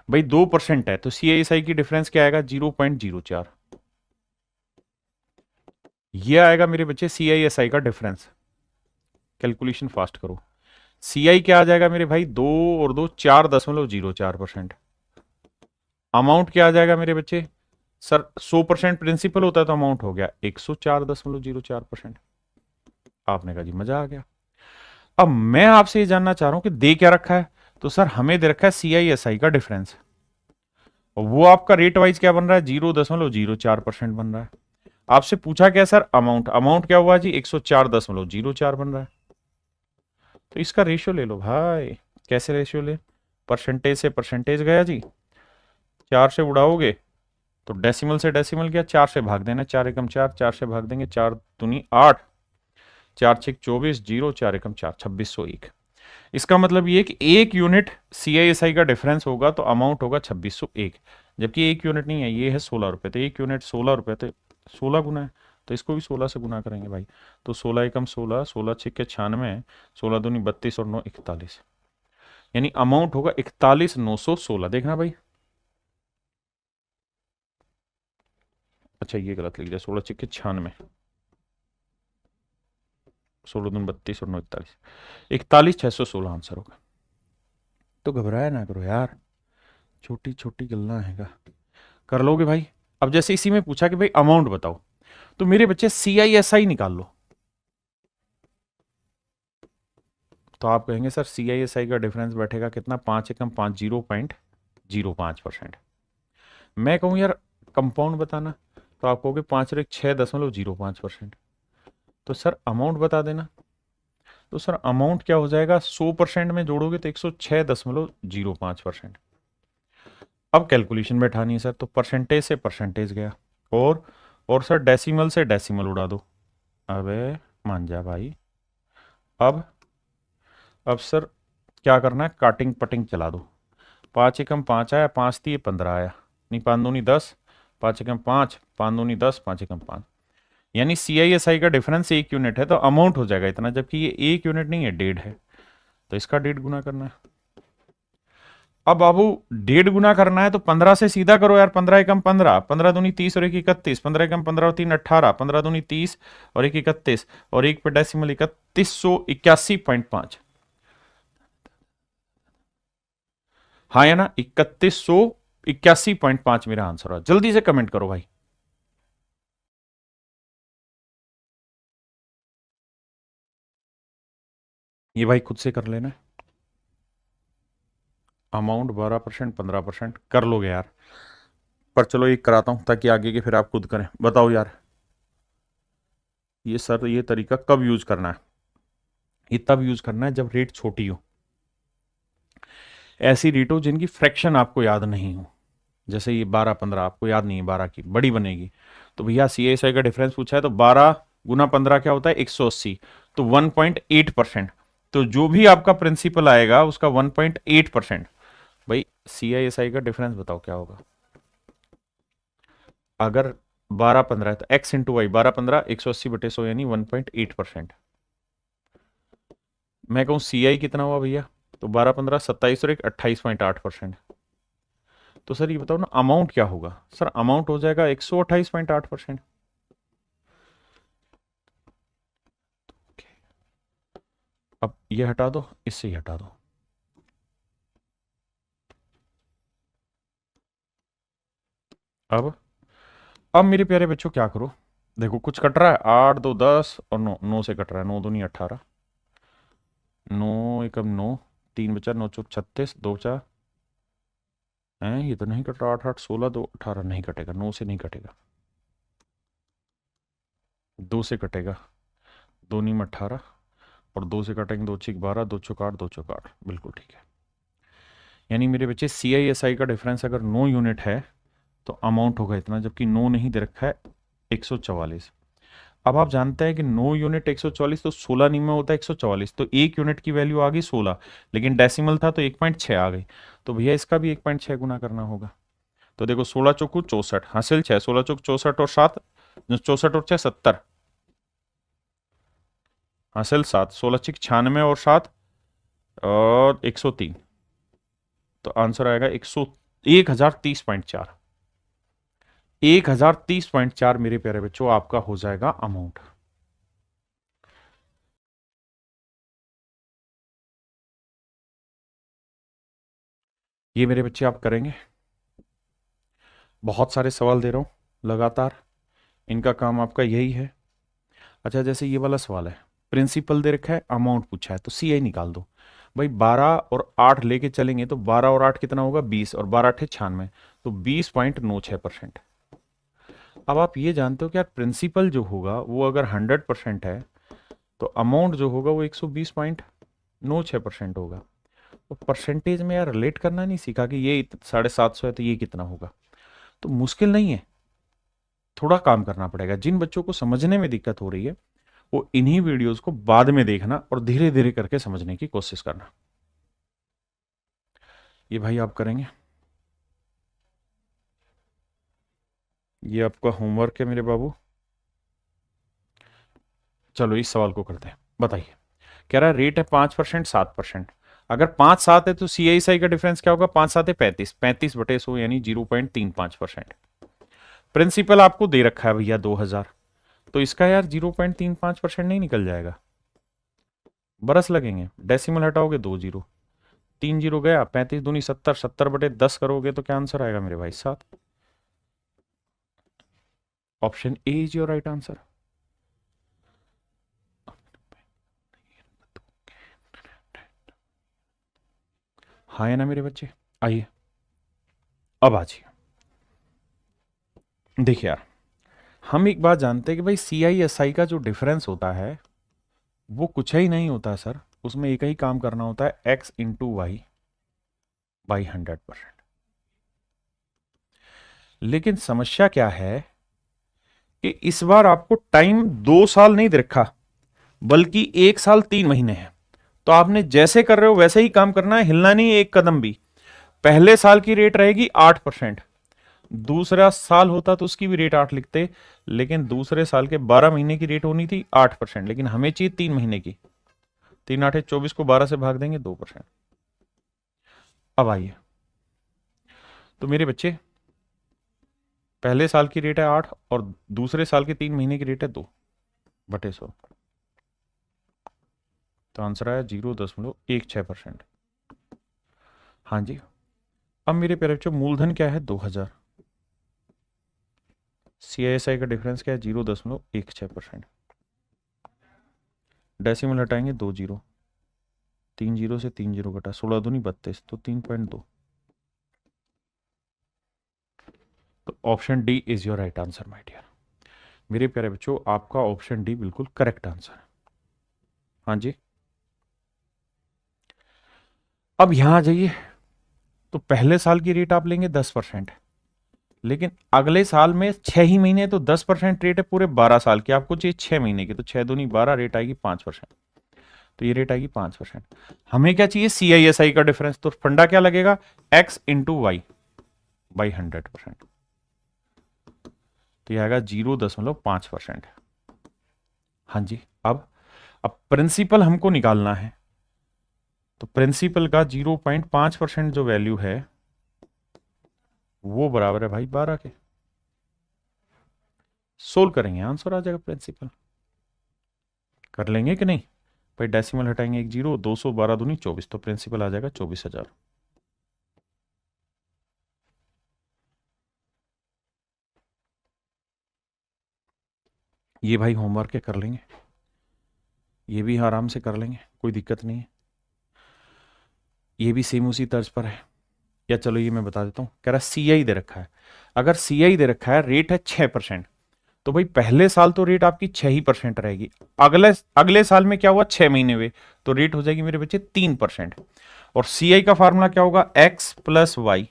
भाई 2% है तो CISI की डिफरेंस क्या आएगा 0.04। ये आएगा मेरे बच्चे CISI का डिफरेंस। कैलकुलेशन फास्ट करो। CI क्या आ जाएगा मेरे भाई, 2 और 2 4.04%। अमाउंट क्या आ जाएगा मेरे बच्चे, सर 100% प्रिंसिपल होता है तो अमाउंट हो गया 104.04%। आपने कहा जी मजा आ गया। अब मैं आपसे ये जानना चाह रहा हूं कि दे क्या रखा है, तो सर हमें दे रखा है CISI का डिफरेंस, और वो आपका रेट वाइज क्या बन रहा है 0.04% बन रहा है। आपसे पूछा क्या सर, अमाउंट, अमाउंट क्या हुआ जी 104.04 बन रहा है। तो इसका रेशियो ले लो भाई। कैसे रेशियो ले, परसेंटेज से परसेंटेज गया जी, 4 से उड़ाओगे तो डेसिमल से डेसिमल गया, 4 से भाग देना, 4 एकम 4, 4 से भाग देंगे 4 दूनी 8, 4 6 24, 0 4 एकम 4, 2601। इसका मतलब ये कि एक यूनिट CISI का डिफरेंस होगा तो अमाउंट होगा 2601, जबकि एक यूनिट नहीं है, ये है 16 रुपए, तो एक यूनिट 16 रुपए, तो 16 गुना है, तो इसको भी 16 से गुना करेंगे भाई। तो 16 एकम 16, 16 छिक्के 96, 16 दूनी 32 और 9 41, यानी अमाउंट होगा 41,916। देखना भाई, अच्छा ये गलत लिख दिया, 16 छिक्के 96, 16 दूनी 32 और 9 41, 41,616 आंसर होगा। तो घबराया ना करो यार, छोटी छोटी गलना हैगा, कर लोगे भाई। अब जैसे इसी में पूछा कि भाई अमाउंट बताओ, तो मेरे बच्चे CISI निकाल लो। तो आप कहेंगे सर CISI का डिफरेंस बैठेगा कितना, 5 एकम 5, 0.05%। मैं कहूं यार कंपाउंड बताना, तो आप कहोगे 5 और 1 6.05%। तो सर अमाउंट बता देना, तो सर अमाउंट क्या हो जाएगा, 100% में जोड़ोगे तो 106.05%। अब कैलकुलेशन बैठानी है सर, तो परसेंटेज से परसेंटेज गया, और सर डेसिमल से डेसिमल उड़ा दो। अबे मान जा भाई। अब सर क्या करना है, काटिंग पटिंग चला दो। 5 एकम 5 आया, 5 थी 15 आया, नहीं 5 दूनी 10, 5 एकम 5, 5 दूनी 10, 5 एकम 5, यानी CISI का डिफरेंस 1 यूनिट है तो अमाउंट हो जाएगा इतना, जबकि ये 1 यूनिट नहीं है, 1.5 है, तो इसका 1.5 गुना करना है। अब बाबू 1.5 गुना करना है तो 15 से सीधा करो यार, 15 एकम 15, 15 दूनी 30 और 1 31, 15 एकम 15 और 3 18, 15 दूनी 30 और 1 31, और 1 पे डेसिमल 3181.5। हाँ या ना, 3181.5 मेरा आंसर है। जल्दी से कमेंट करो भाई। ये भाई खुद से कर लेना, अमाउंट 12%, 15% कर लोगे यार, पर चलो एक कराता हूं ताकि आगे के फिर आप खुद करें। बताओ यार, ये सर ये तरीका कब यूज करना है, ये तब यूज करना है जब रेट छोटी हो, ऐसी रेट हो जिनकी फ्रैक्शन आपको याद नहीं हो, जैसे ये 12-15 आपको याद नहीं है, 12 की बड़ी बनेगी, तो भैया CISI का डिफरेंस पूछा है तो 12 गुना 15 क्या होता है 180, तो 1.8%, तो जो भी आपका प्रिंसिपल आएगा उसका 1.8%। भाई CISI का डिफरेंस बताओ क्या होगा, अगर 12-15 है तो x इंटू वाई, 12-15 180/100 यानी 1.8%। मैं कहूं CI कितना हुआ भैया, तो 12-15 27 और 1 28.8%। तो सर ये बताओ ना अमाउंट क्या होगा, सर अमाउंट हो जाएगा 128.8%। अब ये हटा दो, इससे ही हटा दो। अब मेरे प्यारे बच्चों क्या करो, देखो कुछ कट रहा है, 8 2 10 और 9, 9 से कट रहा है, 9 दूनी 18, 9 एकम 9, 3 बचा, 9 चौक 36, 2 4 है, ये तो नहीं कट रहा, 8 8 16, 2 18 नहीं कटेगा, 9 से नहीं कटेगा, 2 से कटेगा, 2 नीम 18 और 2 से काटेंगे, 2 छिक 12, 2 चौक 8, 2 चौक 8, बिल्कुल ठीक है। यानी मेरे बच्चे CISI का डिफरेंस अगर 9 यूनिट है तो अमाउंट होगा इतना, जबकि 9 नहीं दे रखा है 144। अब आप जानते हैं कि 9 यूनिट 144, तो 16 नीम में होता है 144, तो 1 यूनिट की वैल्यू आ गई 16, लेकिन डेसिमल था तो 1.6 आ गई, तो भैया इसका भी 1.6 गुना करना होगा। तो देखो 16 चौकू 64, हासिल 6, 16 चौक 64 और 7, 64 और 6 70, हासिल 7, 16 छिक 96 और 7 और 103, तो आंसर आएगा 1030.4। 1030.4 मेरे प्यारे बच्चों आपका हो जाएगा अमाउंट। ये मेरे बच्चे आप करेंगे। बहुत सारे सवाल दे रहा हूं लगातार, इनका काम आपका यही है। अच्छा, जैसे ये वाला सवाल है, प्रिंसिपल दे रखा है, अमाउंट पूछा है, तो सीआई निकाल दो। भाई 12 और 8 लेके चलेंगे तो 12 और 8 कितना होगा, 20, और 12 8 96, तो 20.96%। अब आप ये जानते हो कि यार प्रिंसिपल जो होगा वो अगर 100% है तो अमाउंट जो होगा वो 120.96% होगा। तो परसेंटेज में यार रिलेट करना नहीं सीखा कि ये 750 है तो ये कितना होगा। तो मुश्किल नहीं है, थोड़ा काम करना पड़ेगा। जिन बच्चों को समझने में दिक्कत हो रही है वो इन्हीं वीडियोस को बाद में देखना और धीरे धीरे करके समझने की कोशिश करना। ये भाई आप करेंगे, ये आपका होमवर्क है मेरे बाबू। चलो इस सवाल को करते हैं। बताइए, कह रहा है रेट है 5%, 7%। अगर 5-7 है तो सीआईएसआई का डिफरेंस क्या होगा, 5-7 है 35, 35/100 यानी 0.35%। प्रिंसिपल आपको दे रखा है भैया 2000, तो इसका यार 0.35% नहीं निकल जाएगा, बरस लगेंगे। डेसिमल हटाओगे 2 जीरो, 3 जीरो गया, 35 दूनी 70, 70/10 करोगे तो क्या आंसर आएगा मेरे भाई, 7। Option A is your right answer. हाँ है ना मेरे बच्चे। आइए अब आजिए, देखिए यार हम एक बात जानते हैं कि भाई सीआईएसआई का जो डिफरेंस होता है वो कुछ ही नहीं होता सर, उसमें एक ही काम करना होता है, x इंटू वाई बाई 100%। लेकिन समस्या क्या है कि इस बार आपको टाइम 2 साल नहीं दे रखा बल्कि 1 साल 3 महीने है। तो आपने जैसे कर रहे हो वैसे ही काम करना है, हिलना नहीं है एक कदम भी। पहले साल की रेट रहेगी 8%, दूसरा साल होता तो उसकी भी रेट 8 लिखते, लेकिन दूसरे साल के 12 महीने की रेट होनी थी 8%, लेकिन हमें चाहिए 3 महीने की। 3 8 24 को 12 से भाग देंगे 2%। अब आइए, तो मेरे बच्चे पहले साल की रेट है 8 और दूसरे साल के 3 महीने की रेट है 2/100, तो आंसर आया 0.16%। हाँ जी। अब मेरे प्यारे बच्चों मूलधन क्या है, 2000। सीआईएसआई का डिफरेंस क्या है, 0.16%। डेसिमल हटाएंगे 2 जीरो, 3 जीरो से 3 जीरो घटा, 16 दूनी 32, तो 3.2। तो option D is your right answer my dear. मेरे प्यारे बच्चों आपका ऑप्शन डी बिल्कुल करेक्ट आंसर है। हाँ जी। अब यहां आ जाइए, तो पहले साल की रेट आप लेंगे 10%, लेकिन अगले साल में 6 ही महीने, तो 10% रेट है पूरे 12 साल की, आपको चाहिए 6 महीने की, तो 6 दूनी 12, रेट आएगी 5%। तो ये रेट आएगी 5%। हमें क्या चाहिए, सीआईएसआई का डिफरेंस, तो फंडा क्या लगेगा, x इंटू वाई बाई 100%, तो ये आएगा 0.5%। हाँ जी। अब प्रिंसिपल हमको निकालना है, तो प्रिंसिपल का 0.5% जो वैल्यू है वो बराबर है भाई 12 के। सोल्व करेंगे, आंसर आ जाएगा प्रिंसिपल। कर लेंगे कि नहीं भाई, डेसिमल हटाएंगे 1 जीरो, 212 दूनी 24, तो प्रिंसिपल आ जाएगा 24,000। ये भाई होमवर्क है, कर लेंगे, ये भी आराम से कर लेंगे, कोई दिक्कत नहीं है। ये भी सेम उसी तर्ज पर है, या चलो ये मैं बता देता हूं। कह रहा सीआई दे रखा है, अगर सीआई दे रखा है, रेट है 6%, तो भाई पहले साल तो रेट आपकी 6% रहेगी। अगले अगले साल में क्या हुआ, 6 महीने हुए, तो रेट हो जाएगी मेरे बच्चे 3%। और सीआई का फार्मूला क्या होगा, x plus Y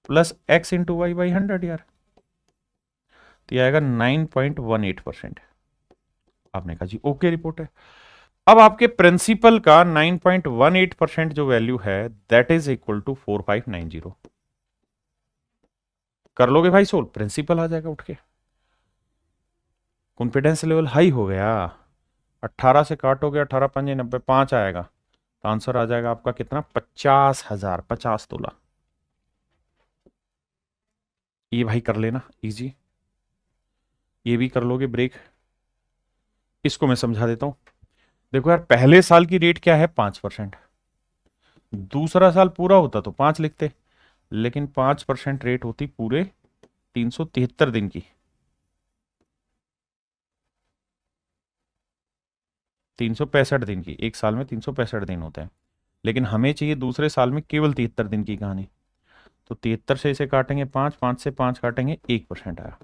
plus X into Y by 100 यार, तो ये आएगा 9.18%। आपने कहा जी ओके, रिपोर्ट है। अब आपके प्रिंसिपल का 9.18% जो वैल्यू है दैट इज इक्वल टू 4590। कर लोगे भाई सोल्व, प्रिंसिपल आ जाएगा उठ के। कॉन्फिडेंस लेवल हाई हो गया, 18 से काटोगे 18 5 90, 5 आएगा, तो आंसर आ जाएगा आपका कितना, 50,000, 50 तोला। ये भाई कर लेना इजी, ये भी कर लोगे ब्रेक। इसको मैं समझा देता हूं। देखो यार, पहले साल की रेट क्या है? 5%। दूसरा साल पूरा होता तो 5 लिखते, लेकिन 5% रेट होती पूरे 373 दिन की। 365 दिन की, एक साल में 365 दिन होते हैं, लेकिन हमें चाहिए दूसरे साल में केवल 73 दिन की कहानी। तो 73 से इसे काटेंगे 5, 5 से 5 काटेंगे, 1% आया,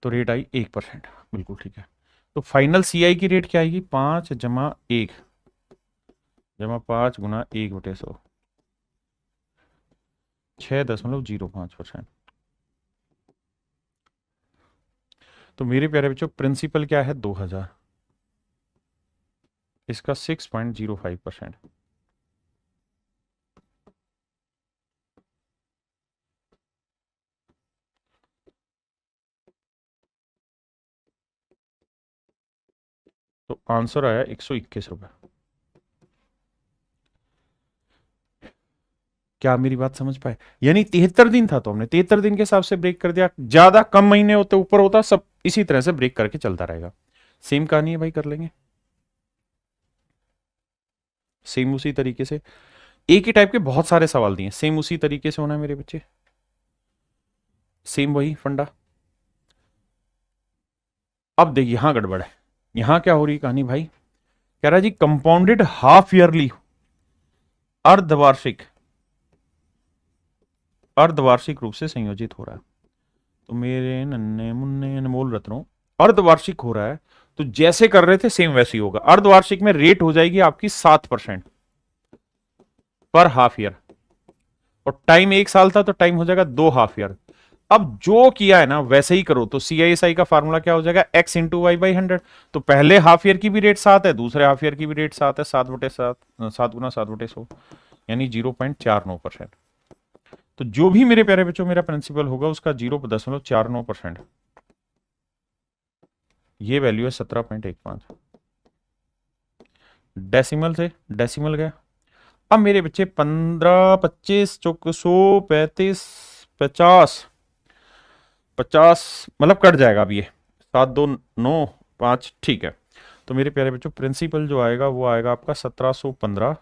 तो रेट आई 1%। बिल्कुल ठीक है। तो फाइनल सीआई की रेट क्या आएगी? 5 जमा 1 जमा 5 गुना 1/100, 6.05%। तो मेरे प्यारे बच्चों, प्रिंसिपल क्या है? 2000, इसका 6.05%। तो आंसर आया 121 रुपए। क्या आप मेरी बात समझ पाए? यानी 73 दिन था तो हमने 73 दिन के हिसाब से ब्रेक कर दिया, ज्यादा कम महीने होते ऊपर होता, सब इसी तरह से ब्रेक करके चलता रहेगा। सेम कहानी है भाई, कर लेंगे सेम उसी तरीके से। एक ही टाइप के बहुत सारे सवाल दिए, सेम उसी तरीके से होना है मेरे बच्चे, सेम वही फंडा। अब देखिए यहां गड़बड़ है, यहां क्या हो रही कहानी भाई? कह रहा है जी कंपाउंडेड हाफ ईयरली, अर्धवार्षिक, अर्धवार्षिक रूप से संयोजित हो रहा है। तो मेरे नन्हे मुन्ने अनमोल रत्नों, अर्धवार्षिक हो रहा है, तो जैसे कर रहे थे सेम वैसे ही होगा। अर्धवार्षिक में रेट हो जाएगी आपकी 7% पर हाफ ईयर, और टाइम एक साल था तो टाइम हो जाएगा 2 हाफ ईयर। अब जो किया है ना वैसे ही करो, तो CISI का फार्मूला क्या हो जाएगा? x×y/100। तो पहले हाफ ईयर की भी रेट 7 है, दूसरे हाफ ईयर की भी रेट 7 है, 7/7, 7 गुना 7/100, यानी 0.49%। तो जो भी मेरे प्यारे बच्चों मेरा प्रिंसिपल होगा उसका 0.49%, ये वैल्यू है 17.15। डेसिमल से डेसिमल गया। अब मेरे बच्चे 15, 25, 100, 35, 50, 50 मतलब कट जाएगा अब ये, 7, 2, 9, 5, ठीक है। तो मेरे प्यारे बच्चों प्रिंसिपल जो आएगा वो आएगा आपका 1715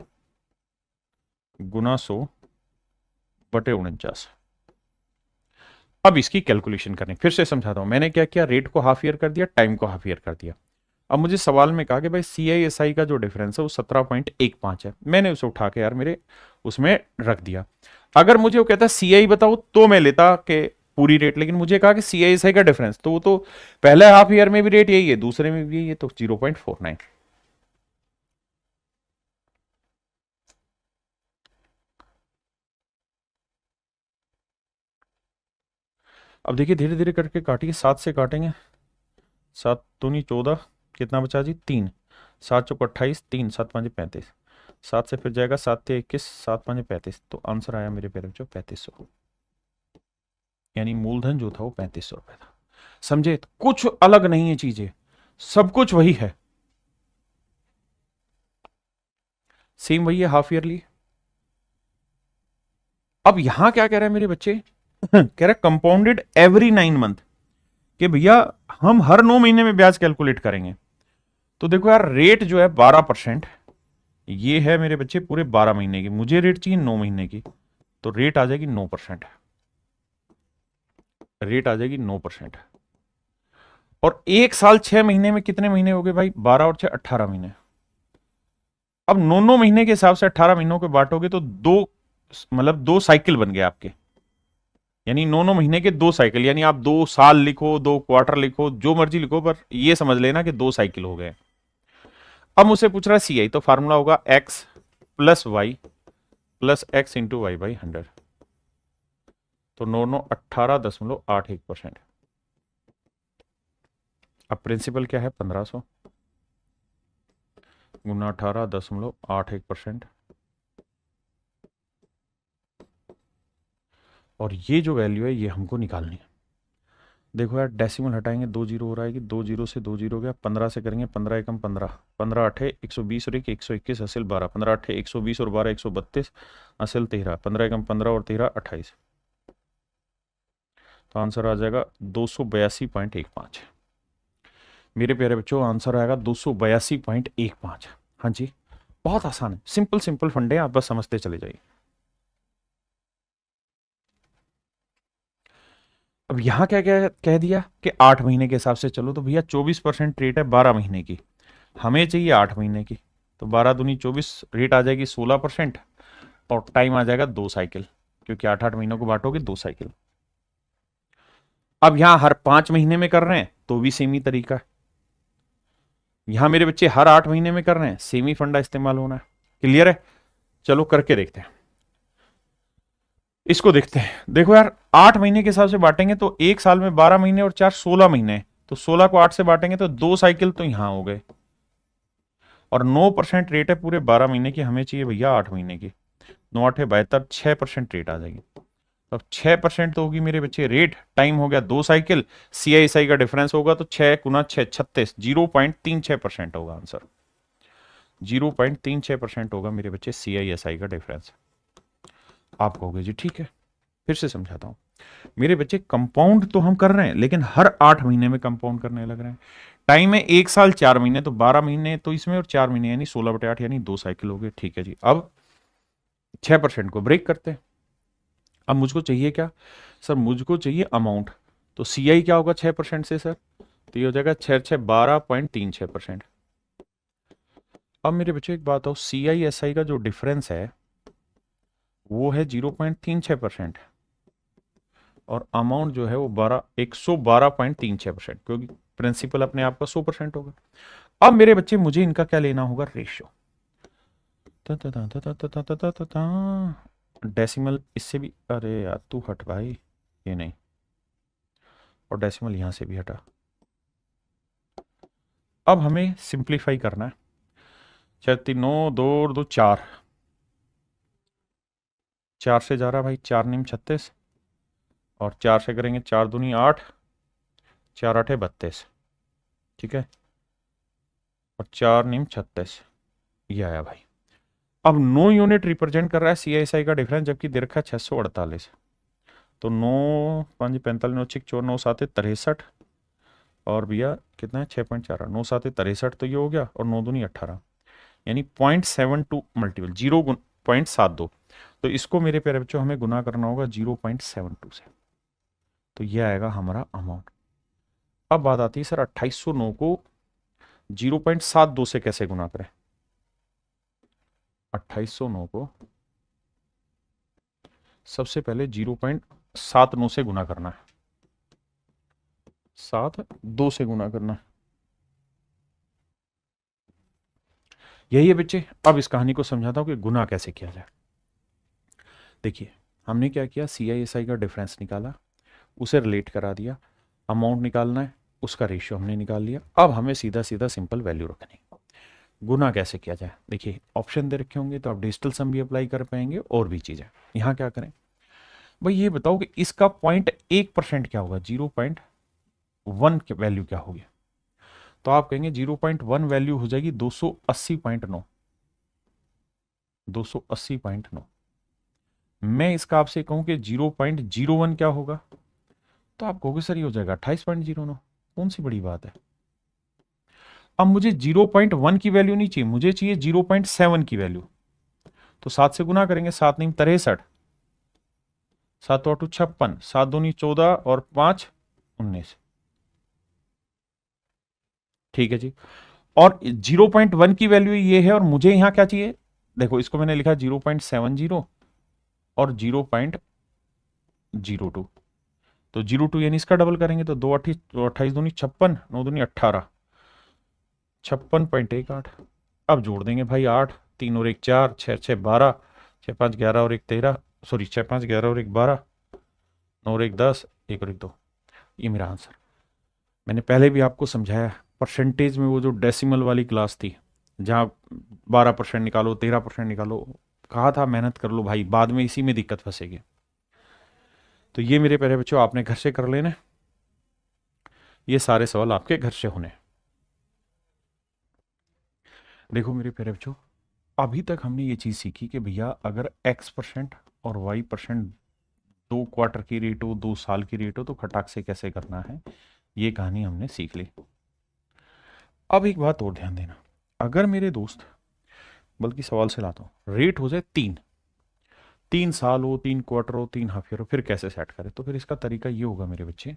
गुना 100/49। अब इसकी कैलकुलेशन करनी, फिर से समझाता हूं। मैंने क्या किया? रेट को हाफ ईयर कर दिया, टाइम को हाफ ईयर कर दिया। अब मुझे सवाल में कहा कि भाई CISI का जो डिफरेंस है वो 17.15 है, मैंने उसे उठा के यार मेरे उसमें रख दिया। अगर मुझे वो कहता CI बताओ तो मैं लेता कि पूरी रेट, लेकिन मुझे कहा कि CISI का डिफरेंस, तो वो तो पहले हाफ ईयर में भी रेट यही है, दूसरे में भी यही है, तो 0.49। अब देखिए धीरे धीरे करके काटिए, 7 से काटेंगे, 7 दूनी 14, कितना बचा जी? 3, 7 चौक 28, 3 7 5 35, 7 से फिर जाएगा 7 से 21, 7 5 35, तो आंसर आया मेरे पेरेंट्स 3500। यानी मूलधन जो था वो 3500 रुपए था। समझे? कुछ अलग नहीं है चीजें, सब कुछ वही है, सेम वही है हाफ ईयरली। अब यहां क्या कह रहे हैं मेरे बच्चे? कह रहे कंपाउंडेड एवरी 9 मंथ, कि भैया हम हर 9 महीने में ब्याज कैलकुलेट करेंगे। तो देखो यार, रेट जो है 12%, ये है मेरे बच्चे पूरे 12 महीने की, मुझे रेट चाहिए 9 महीने की, तो रेट आ जाएगी 9%, रेट आ जाएगी 9%। और एक साल 6 महीने में कितने महीने हो गए भाई? 12 और 6 18 महीने। अब 9 महीने के हिसाब से 18 महीनों को बांटोगे तो दो, मतलब 2 साइकिल बन गए आपके, यानी 9 महीने के 2 साइकिल, यानी आप 2 साल लिखो, 2 क्वार्टर लिखो, जो मर्जी लिखो, पर ये समझ लेना कि 2 साइकिल हो गए। अब मुझसे पूछ रहा है CI, तो फार्मूला होगा x+y+x×y/100, तो 9 9 18.81%। अब प्रिंसिपल क्या है? 1500 गुना 18.81%, और ये जो वैल्यू है ये हमको निकालनी है। देखो यार, डेसिमल हटाएंगे 2 जीरो हो रहा है कि 2 जीरो से 2 जीरो गया, 15 से करेंगे 15 एकम 15, 15 अठे 120 और 121 असिल 12, 15 अठे 120 और 12 132 असिल 13, 15 एकम 15 और 13 28। तो आंसर आ जाएगा 282.15। मेरे प्यारे बच्चों आंसर आएगा 282.15। हाँ जी, बहुत आसान है, सिंपल सिंपल फंडे, आप बस समझते चले जाइए। अब यहां क्या क्या कह दिया कि 8 महीने के हिसाब से चलो, तो भैया 24% रेट है 12 महीने की, हमें चाहिए 8 महीने की, तो 12 दूनी 24, रेट आ जाएगी 16% और टाइम आ जाएगा 2 साइकिल, क्योंकि 8 8 महीनों को बांटोगे 2 साइकिल। अब यहां हर 5 महीने में कर रहे हैं तो भी सेम ही तरीका है, यहां मेरे बच्चे हर 8 महीने में कर रहे हैं, सेम ही फंडा इस्तेमाल होना है। क्लियर है? चलो करके देखते हैं, इसको देखते हैं। देखो यार, 8 महीने के हिसाब से बांटेंगे तो 1 साल में 12 महीने और 4 16 महीने, तो 16 को 8 से बांटेंगे तो 2 साइकिल तो यहां हो गए, और 9% रेट है पूरे 12 महीने की, हमें चाहिए भैया 8 महीने की। 9 8 72, 6% रेट आ जाएगी। अब 6% तो होगी मेरे बच्चे रेट, टाइम हो गया 2 साइकिल, CISI का डिफरेंस होगा तो 6 × 6 36, 0.36% होगा आंसर, 0.36% होगा मेरे बच्चे CISI का डिफरेंस। आप कहोगे जी ठीक है, फिर से समझाता हूं मेरे बच्चे, कंपाउंड तो हम कर रहे हैं लेकिन हर 8 महीने में कंपाउंड करने लग रहे हैं। टाइम है 1 साल 4 महीने, तो 12 महीने तो इसमें और 4 महीने यानी 16/8 यानी 2 साइकिल हो गए। ठीक है जी, अब 6% को ब्रेक करते हैं। अब मुझको चाहिए क्या सर? मुझको चाहिए अमाउंट, तो CI क्या होगा 6% से सर? तो ये हो जाएगा 6 6 12.36%। अब मेरे बच्चों एक बात हो, CISI का जो डिफरेंस है वो है 0.36%, और अमाउंट जो है वो 112.36%, क्योंकि प्रिंसिपल अपने आप का 100% होगा। अब मेरे बच्चे मुझे इनका क्या लेना होगा? रेशियो। डेसिमल इससे भी, अरे यार तू हट भाई, ये नहीं, और डेसिमल यहां से भी हटा। अब हमें सिंप्लीफाई करना है। 6 3 9 2 और 2 4, 4 से जा रहा भाई, 4 9 36, और 4 से करेंगे 4 दूनी 8, 4 8 32, ठीक है, और 4 9 36, ये आया भाई। अब 9 यूनिट रिप्रेजेंट कर रहा है CISI का डिफरेंस, जबकि दे रखा है 648, तो 9 5 45 9 6 4 9 7 63, और भैया कितना है 6.4, 9 7 63, तो ये हो गया, और 9 दूनी 18, यानी 0.72 मल्टीपल 0.72, तो इसको मेरे प्यारे बच्चों हमें गुना करना होगा 0.72 से, तो ये आएगा हमारा अमाउंट। अब बात आती है सर 2809 को 0.72 से कैसे गुना करें? 2809 को सबसे पहले 0.79 से गुना करना है, 72 से गुना करना है, यही है बच्चे। अब इस कहानी को समझाता हूं कि गुना कैसे किया जाए। देखिए हमने क्या किया, CISI का डिफरेंस निकाला, उसे रिलेट करा दिया, अमाउंट निकालना है, उसका रेशियो हमने निकाल लिया। अब हमें सीधा सीधा सिंपल वैल्यू रखनी। गुना कैसे किया जाए? देखिए ऑप्शन दे रखे होंगे तो आप डिजिटल सम भी अप्लाई कर पाएंगे, और भी चीजें। यहां क्या करें भाई, ये बताओ कि इसका 0.1% क्या होगा, 0.1 वैल्यू क्या होगी? तो आप कहेंगे 0.1 वैल्यू हो जाएगी 280.9, 280.9। मैं इसका आपसे कहूं कि 0.01 क्या होगा, तो आप कहोगे सर ये हो जाएगा 28.09, कौन सी बड़ी बात है। अब मुझे 0.1 की वैल्यू नहीं चाहिए, मुझे चाहिए 0.7 की वैल्यू, तो 7 से गुना करेंगे, 7 9 63, 7 8 56, 7 दूनी 14 और 5 19, ठीक है जी। और 0.1 की वैल्यू ये है, और मुझे यहां क्या चाहिए? देखो इसको मैंने लिखा 0.70 और 0.02, तो 02 यानी इसका डबल करेंगे तो 28 दूनी 56, 9 दूनी 18, 56.18। अब जोड़ देंगे भाई, 8 3 और 1 4, 6 6 12, 6 5 11 और 1 13, सॉरी 6 5 11 और 1 12, 9 और 1 10, 1 और 1 2, ये मेरा आंसर। मैंने पहले भी आपको समझाया, परसेंटेज में वो जो डेसिमल वाली क्लास थी, जहाँ 12% निकालो 13% निकालो, कहा था मेहनत कर लो भाई, बाद में इसी में दिक्कत फंसेगी। तो ये मेरे प्यारे बच्चों आपने घर से कर लेना, ये सारे सवाल आपके घर से होने। देखो मेरे प्यारे बच्चों, अभी तक हमने ये चीज सीखी कि भैया अगर X% और Y% 2 क्वार्टर की रेट हो, 2 साल की रेट हो, तो खटाक से कैसे करना है ये कहानी हमने सीख ली। अब एक बात और ध्यान देना, अगर मेरे दोस्त, बल्कि सवाल से लाता हूँ, रेट हो जाए 3 साल हो, 3 क्वार्टर हो, 3 हाफ ईयर हो, फिर कैसे सेट करें? तो फिर इसका तरीका ये होगा मेरे बच्चे,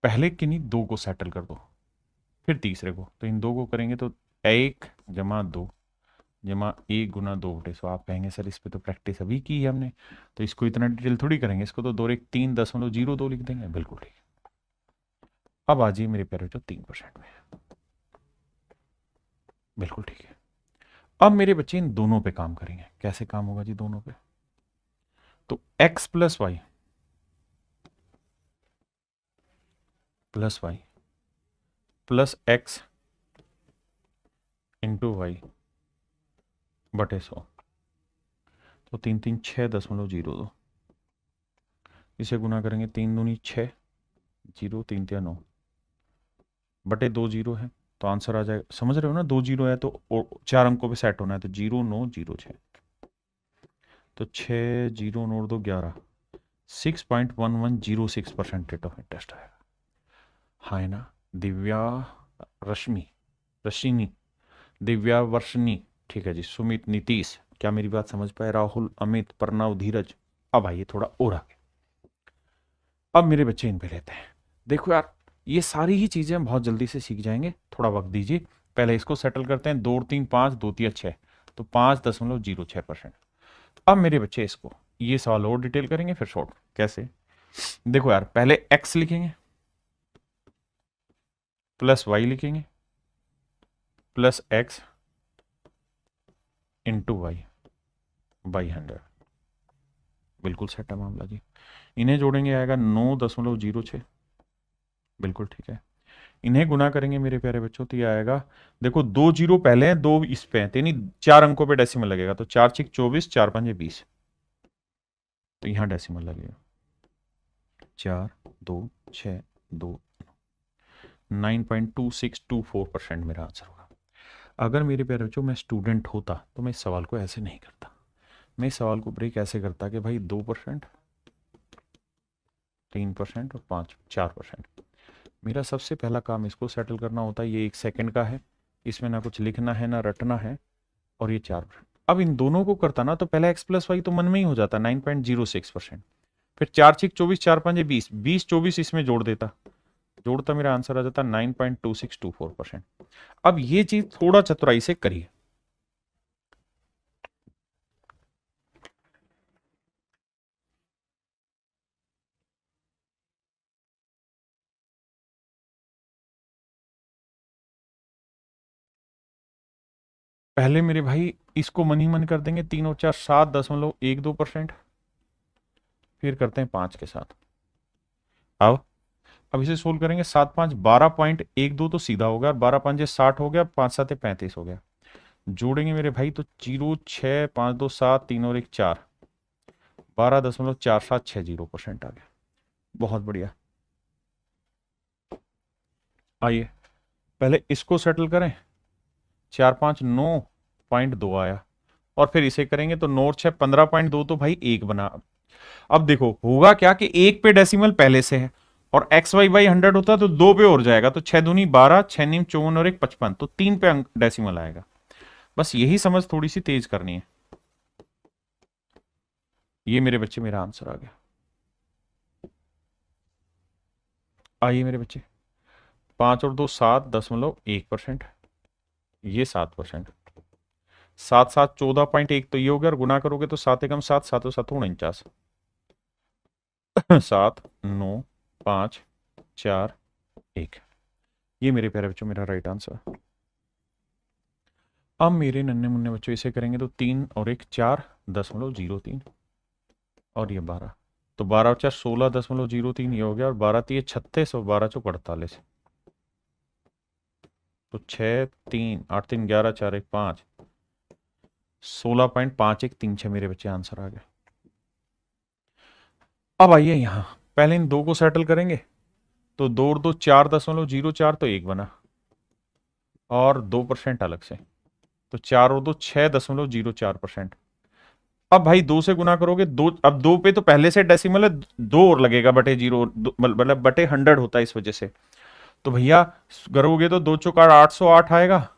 पहले किन्हीं 2 को सेटल कर दो, फिर तीसरे को। तो इन 2 को करेंगे तो 1 जमा 2 जमा 1 गुना 2/100। आप कहेंगे सर इस पे तो प्रैक्टिस अभी की है हमने, तो इसको इतना डिटेल थोड़ी करेंगे, इसको तो 2 1 3.02 लिख देंगे। बिल्कुल ठीक है। अब आ जाइए मेरे प्यारे जो 3% में है। बिल्कुल ठीक है। अब मेरे बच्चे इन दोनों पे काम करेंगे। कैसे काम होगा जी दोनों पे? तो x plus Y plus X into Y बटे 100, तो 3 3 6.02। इसे गुना करेंगे, 3 दूनी 6, 0 3 3 9 बटे 2 0 है, तो आंसर आ जाएगा। समझ रहे हो ना, 2 0 है तो 4 अंकों पे सेट होना है, तो 0 9 0 6, तो 6 0 9 2 11, 6.1106% रेट ऑफ इंटरेस्ट आएगा। हाँ है ना? दिव्या रश्मि रशिनी दिव्या वर्षनी, ठीक है जी। सुमित नीतीश, क्या मेरी बात समझ पाए? राहुल अमित प्रणव धीरज। अब आइए थोड़ा और आगे। अब मेरे बच्चे इन पे लेते हैं। देखो यार, ये सारी ही चीजें हम बहुत जल्दी से सीख जाएंगे, थोड़ा वक्त दीजिए। पहले इसको सेटल करते हैं। 2 3 5 2 3 6, तो 5.06%। अब मेरे बच्चे इसको, ये सवाल और डिटेल करेंगे, फिर शॉर्ट। कैसे? देखो यार, पहले x लिखेंगे, प्लस y लिखेंगे, plus x into Y by 100। बिल्कुल सेट है मामला जी। इन्हें जोड़ेंगे, आएगा 9.06। बिल्कुल ठीक है। इन्हें गुना करेंगे मेरे प्यारे बच्चों, तो ये आएगा, देखो 2 0 पहले हैं, 2 इस पे हैं, यानी 4 अंकों पे डेसिमल लगेगा, तो 4 6 24, 4 5 20, तो यहां डेसिमल लगेगा। 4 2 6 2 9.2624% मेरा आंसर होगा। अगर मेरे प्यारे बच्चों मैं स्टूडेंट होता तो मैं इस सवाल को ऐसे नहीं करता, मैं इस सवाल को ब्रेक ऐसे करता कि भाई 2%, 3% और 4%। मेरा सबसे पहला काम इसको सेटल करना होता है। ये 1 सेकंड का है, इसमें ना कुछ लिखना है ना रटना है, और ये 4%। अब इन दोनों को करता ना, तो पहला x प्लस वाई तो मन में ही हो जाता 9.06%, फिर 4 6 24, 4 5 20, 20 24 इसमें जोड़ता मेरा आंसर आ जाता 9.2624%। अब ये चीज थोड़ा चतुराई से करिए। पहले मेरे भाई इसको मन ही मन कर देंगे, 3 और 4 7.12%, फिर करते हैं 5 के साथ। अब इसे सोल्व करेंगे, 7 5 12.12 तो सीधा हो गया, 12 5 60 हो गया, 5 7 35 हो गया। जोड़ेंगे मेरे भाई तो 0 6 5 2 7 3 और 1 4, 12.4760% आ गया। बहुत बढ़िया। आइए पहले इसको सेटल करें, 4 5 9.2 आया, और फिर इसे करेंगे तो 9 और 6 15.2, तो भाई 1 बना। अब देखो होगा क्या कि 1 पे डेसिमल पहले से है, और एक्स वाई बाई 100 होता तो 2 पे और जाएगा, तो 6 दूनी 12, 6 नीम 54 और 1 55, तो 3 पे डेसिमल आएगा। बस यही समझ थोड़ी सी तेज करनी है। ये मेरे बच्चे मेरा आंसर आ गया। आइए मेरे बच्चे, 5 और 2 7.1%, ये 7%, 7 7 14.1, तो ये हो गया, और गुना करोगे तो 7 एकम 7, 7 और 7 49, 7 9 5 4 1। ये मेरे प्यारे बच्चों मेरा राइट आंसर। अब मेरे नन्हे मुन्ने बच्चों इसे करेंगे तो 3 और 1 4.03, और ये 12, तो 12 और 4 16.03 ये हो गया, और 12 3 36 और 12 चौक 48, तो 6 3 8 3 11 4 1 5, 16.5136 मेरे बच्चे आंसर आ गए। अब आइए यहां, पहले इन 2 को सेटल करेंगे, तो 2 और 2 4.04, तो 1 बना, और 2% अलग से, तो 4 और 2 6.04%, अब भाई 2 से गुना करोगे, दो, अब 2 पे तो पहले से डेसिमल है, 2 और लगेगा बटे 0, मतलब बटे 100 होता है इस वजह से। तो भैया करोगे तो 2 चौका 808 आएगा,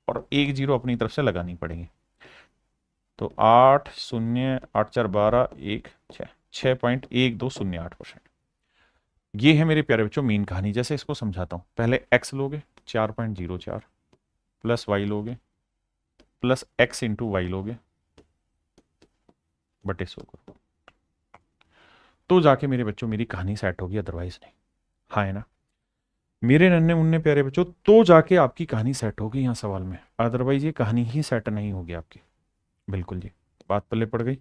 और एक जीरो अपनी तरफ से लगानी पड़ेगी। तो 8 0 8 4 12 1 6, 6.1208%। ये है मेरे प्यारे बच्चों मेन कहानी। जैसे इसको समझाता हूं, पहले x लोगे 4.04 प्लस y लोगे प्लस x इंटू वाई लोगे बटे 100 करो, तो जाके मेरे बच्चों मेरी कहानी सेट होगी, अदरवाइज नहीं। हाँ है ना मेरे नन्हे मुन्ने प्यारे बच्चों, तो जाके आपकी कहानी सेट होगी यहाँ सवाल में, अदरवाइज ये कहानी ही सेट नहीं होगी आपकी। बिल्कुल जी, बात पल्ले पड़ गई,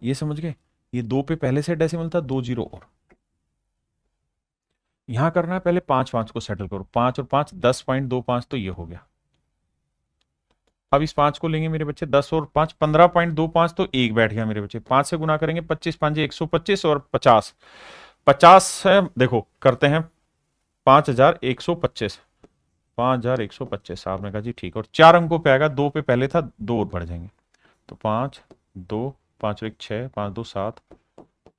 ये समझ गए। ये 2 पे पहले से डेसिमल था, 2 जीरो और यहां करना है। पहले 5 5 को सेटल करो, 5 और 5 10.25, तो ये हो गया। अब इस 5 को लेंगे मेरे बच्चे, 10 और 5 15.25, तो एक बैठ गया मेरे बच्चे। 5 से गुना करेंगे, 25 5 125 और 50 50 है, देखो करते हैं 5125, 5125। आपने कहा जी ठीक, और 4 अंकों पे आएगा, 2 पे पहले था, 2 और बढ़ जाएंगे। तो 5 2 5 1 6 5 2 7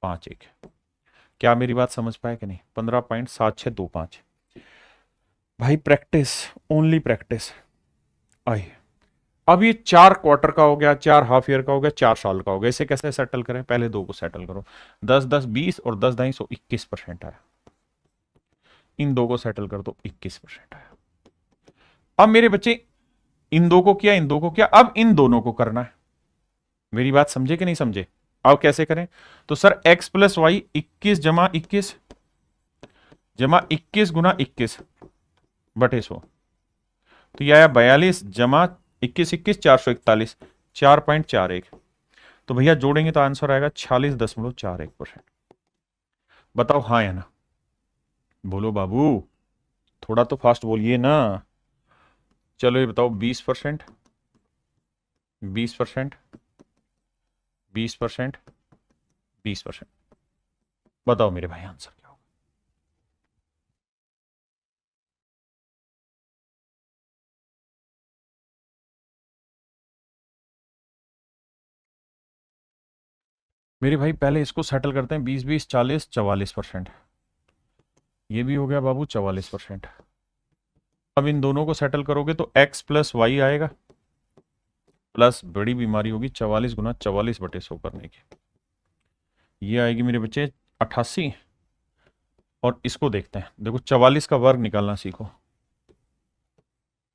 5 1। क्या मेरी बात समझ पाए कि नहीं? 15.7625। भाई प्रैक्टिस, ओनली प्रैक्टिस। आई, अब ये 4 क्वार्टर का हो गया, 4 हाफ ईयर का हो गया, 4 साल का हो गया। इसे कैसे सेटल करें? पहले 2 को सेटल करो, 10 10 20 और 10 ढाई 21% आया। इन 2 को सेटल कर दो, 21% आया। अब मेरे बच्चे इन 2 को किया, इन 2 को किया, अब इन दोनों को करना है। मेरी बात समझे कि नहीं समझे? अब कैसे करें? तो सर x प्लस वाई 21 जमा 21 जमा 21 गुना 21 बटे 100, तो यह आया 42 जमा 21 21 441, 4.41। तो भैया जोड़ेंगे तो आंसर आएगा 46.41%। बताओ हाँ या ना? बोलो बाबू, थोड़ा तो फास्ट बोलिए ना। चलो ये बताओ, 20%, 20%, 20%, 20%। बताओ मेरे भाई आंसर क्या होगा? मेरे भाई पहले इसको सेटल करते हैं, 20 20 40 44%। ये भी हो गया बाबू 44%। अब इन दोनों को सेटल करोगे तो x प्लस वाई आएगा, प्लस बड़ी बीमारी होगी 44 गुना 44 बटे 100 करने की, ये आएगी मेरे बच्चे 88। और इसको देखते हैं, देखो 44 का वर्ग निकालना सीखो।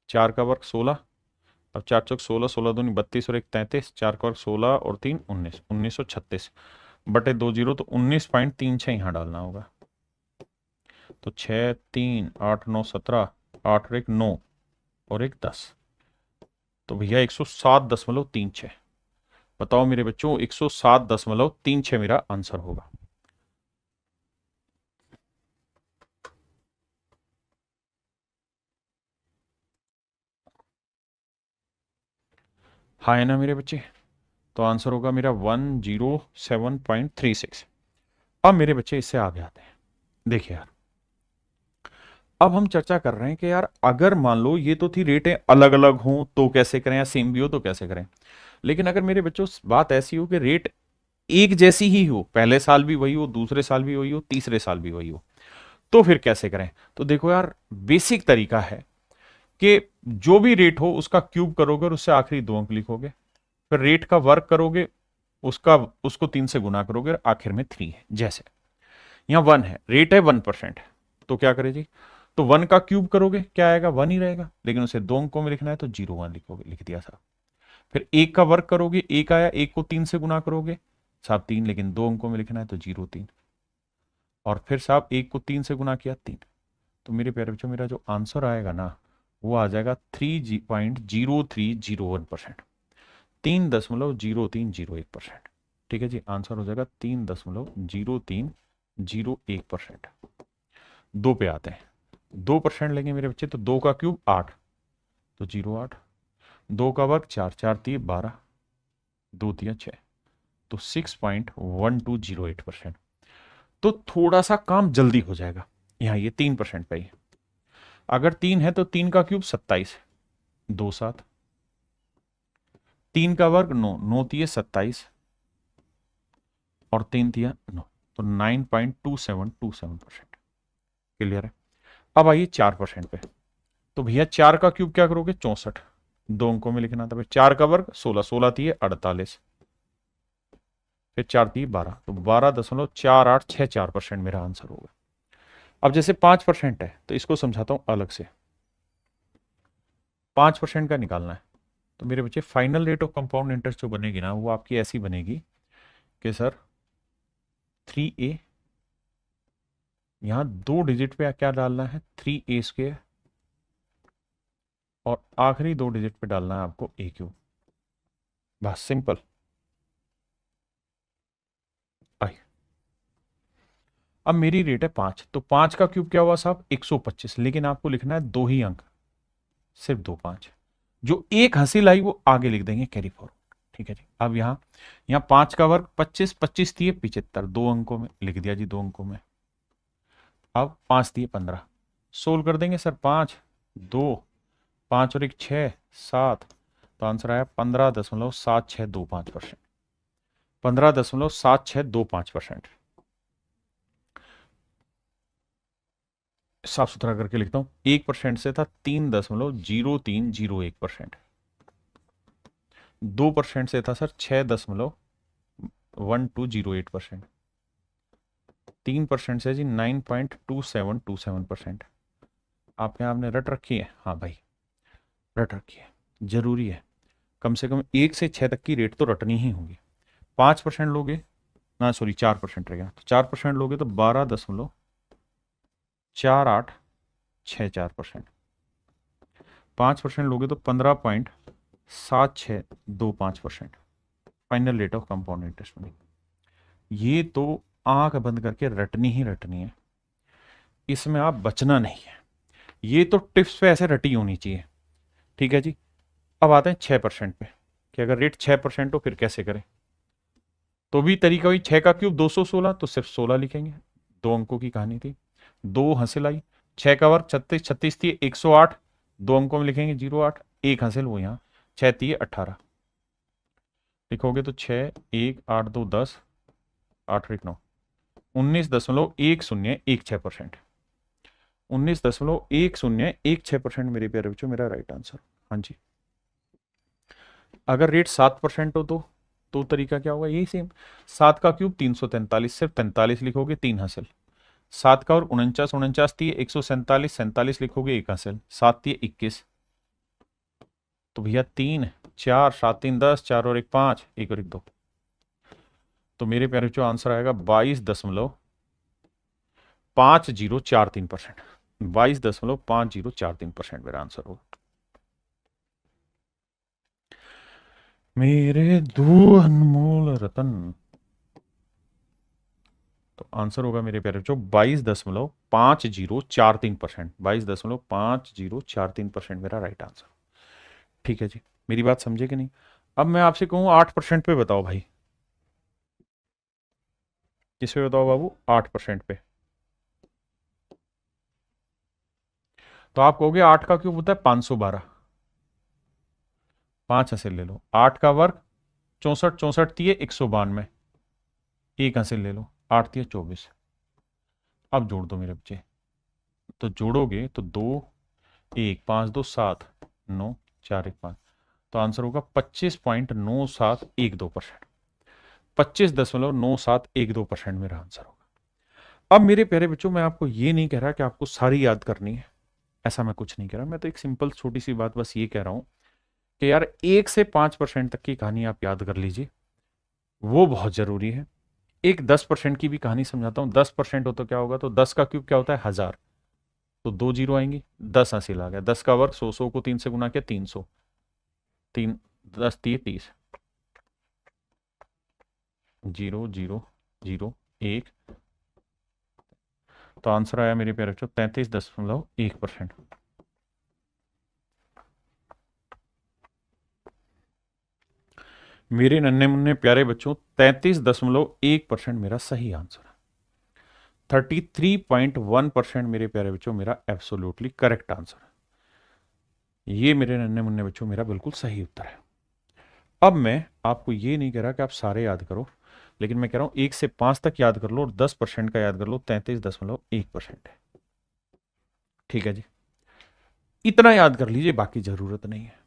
4 का वर्ग 16, अब 4 चौक 16, 16 दूनी 32 और 1 33, 4 का वर्ग 16 और 3 19, 1936 बटे 2 जीरो, तो 19.36 यहाँ डालना होगा। तो 6 3 8 9 17, 8 और 1 9 और 1 10, तो भैया 107.36। बताओ मेरे बच्चों, 107.36 मेरा आंसर होगा। हाँ है ना मेरे बच्चे? तो आंसर होगा मेरा 107.36। अब मेरे बच्चे इससे आगे आते हैं। देखिए यार, अब हम चर्चा कर रहे हैं कि यार अगर मान लो ये तो थी रेटें अलग अलग हों तो कैसे करें, या सेम भी हो तो कैसे करें। लेकिन अगर मेरे बच्चों बात ऐसी हो कि रेट एक जैसी ही हो, पहले साल भी वही हो, दूसरे साल भी वही हो, तीसरे साल भी वही हो, तो फिर कैसे करें? तो देखो यार, बेसिक तरीका है कि जो भी रेट हो उसका क्यूब करोगे और उससे आखिरी 2 अंक लिखोगे, फिर रेट का वर्ग करोगे, उसका उसको 3 से गुना करोगे और आखिर में 3 है। जैसे यहां 1 है, रेट है 1%, तो क्या करें जी? तो 1 का क्यूब करोगे, क्या आएगा? 1 ही रहेगा, लेकिन उसे 2 अंकों में लिखना है तो 0 1 लिखोगे, लिख दिया साहब। फिर 1 का वर्ग करोगे, 1 आया, 1 को 3 से गुना करोगे साहब 3, लेकिन 2 अंकों में लिखना है तो 0 3, और फिर साहब 1 को 3 से गुना किया 3। तो मेरे प्यारे बच्चों, मेरा जो आंसर आएगा ना, वो आ जाएगा 3.0301%, 3.0301%। ठीक है जी, आंसर हो जाएगा 3.0301%। 2 पे आते हैं, 2% लेंगे मेरे बच्चे, तो 2 का क्यूब 8, तो 0 8, 2 का वर्ग 4, 4 3 12, 2 3 6, तो 6.1208%। तो थोड़ा सा काम जल्दी हो जाएगा, यहाँ ये 3% पे ही। अगर 3 है तो 3 का क्यूब 27, 2 7, 3 का वर्ग 9, 9 तिये 27 और 3 तिया 9, तो 9.2727%। क्लियर है। अब आइए 4% पे, तो भैया 4 का क्यूब क्या करोगे 64, 2 अंकों में लिखना था भाई। 4 का वर्ग 16, 16 तिये 48, फिर 4 तिये 12, तो 12.4864% मेरा आंसर होगा। अब जैसे 5% है तो इसको समझाता हूं अलग से। 5% का निकालना है तो मेरे बच्चे final rate of compound interest जो बनेगी ना, वो आपकी ऐसी बनेगी कि सर 3a, यहां 2 डिजिट पे क्या डालना है 3a², और आखिरी 2 डिजिट पे डालना है आपको a³। बस सिंपल। आई, अब मेरी रेट है 5, तो 5 का क्यूब क्या हुआ साहब 125, लेकिन आपको लिखना है 2 ही अंक, सिर्फ 2 5। जो एक हासिल आई वो आगे लिख देंगे कैरी फॉरवर्ड। ठीक है जी। अब यहाँ 5 का वर्ग 25, 25 दिए 75, 2 अंकों में लिख दिया जी, 2 अंकों में। अब 5 दिए 15, सोल्व कर देंगे सर। 5 2 5 और 1 6 7, तो आंसर आया 15.7625%। 15.7625%। साफ सुथरा करके लिखता हूं, 1% से था 3.0301%। 2% से था सर 6.1208%। 3% से जी 9.2727%। आपके यहाँ आपने रट रखी है? हाँ भाई रट रखी है, जरूरी है। कम से कम 1 से 6 तक की रेट तो रटनी ही होगी। 5% लोगे ना, सॉरी 4% रह गया, तो 4% लोगे तो 12.4864%। 5% लोगे तो 15.7625%। Final rate of compound interest money. ये तो आंख बंद करके रटनी ही रटनी है, इसमें आप बचना नहीं है। ये तो टिप्स पे ऐसे रटी होनी चाहिए। ठीक है जी। अब आते हैं 6% पे, कि अगर रेट 6% हो फिर कैसे करें। तो भी तरीका वही, 6 का क्यूब 216, तो सिर्फ 16 लिखेंगे, 2 अंकों की कहानी थी। 2 हासिल आई, 6 का वर्ग 36, 36 थी 108, 2 अंकों में लिखेंगे 08, 1 हासिल वो यहाँ 6 थी 18 लिखोगे तो 6 1 8 2 10 8 1 9, 19.1016%। 19.1016% मेरे प्यारे बच्चों मेरा राइट आंसर। हाँ जी। अगर रेट 7% हो तो तरीका क्या होगा, यही सेम। 7 का क्यूब 343, सिर्फ 43 लिखोगे 3 हासिल। 7 का और 49, 49 थी 147, 47 लिखोगे 1 हासिल। 7 थी 21, तो भैया 3 4 7 3 10, 4 और 1 5, 1 और 1 2, तो मेरे प्यारे बच्चों आंसर आएगा 22.5043%। 22.5043% मेरा आंसर होगा। मेरे दो अनमोल रतन, तो आंसर होगा मेरे प्यारे बच्चों 22.5043%। 22.5043% मेरा राइट आंसर। ठीक है जी, मेरी बात समझे कि नहीं। अब मैं आपसे कहूं 8% पे बताओ भाई, किस पे बताओ बाबू 8% पे। तो आप कहोगे 8 का क्यूब होता है 512, 5 हासिल ले लो। 8 का वर्ग 64, 64 थी 192, 1 हासिल ले लो। 8 थी 24। अब जोड़ दो मेरे बच्चे, तो जोड़ोगे तो 2 1 5 2 7 9 4 1 5, तो आंसर होगा 25.9712%। 25.9712% मेरा आंसर होगा। अब मेरे प्यारे बच्चों मैं आपको ये नहीं कह रहा कि आपको सारी याद करनी है, ऐसा मैं कुछ नहीं कह रहा। मैं तो एक सिंपल छोटी सी बात बस ये कह रहा हूं कि यार 1 से 5% तक की कहानी आप याद कर लीजिए, वो बहुत जरूरी है। एक 10% की भी कहानी समझाता हूं। 10% हो तो क्या होगा, तो 10 का क्यूब क्या होता है 1000, तो 2 जीरो आएंगी, 10 हासिल आ गया। 10 का वर्ग 100, 100 को 3 से गुना किया 300, 3 10 30, 0 0 0 1, तो आंसर आया मेरे प्यारे बच्चों 33.1%। मेरे नन्हे मुन्ने प्यारे बच्चों 33.1% मेरा सही आंसर है। 33.1% मेरे प्यारे बच्चों मेरा एब्सोल्युटली करेक्ट आंसर है। ये मेरे नन्हे मुन्ने बच्चों मेरा बिल्कुल सही उत्तर है। अब मैं आपको ये नहीं कह रहा कि आप सारे याद करो, लेकिन मैं कह रहा हूं 1 से 5 तक याद कर लो और 10% का याद कर लो, 33.1% है। ठीक है जी, इतना याद कर लीजिए, बाकी जरूरत नहीं है,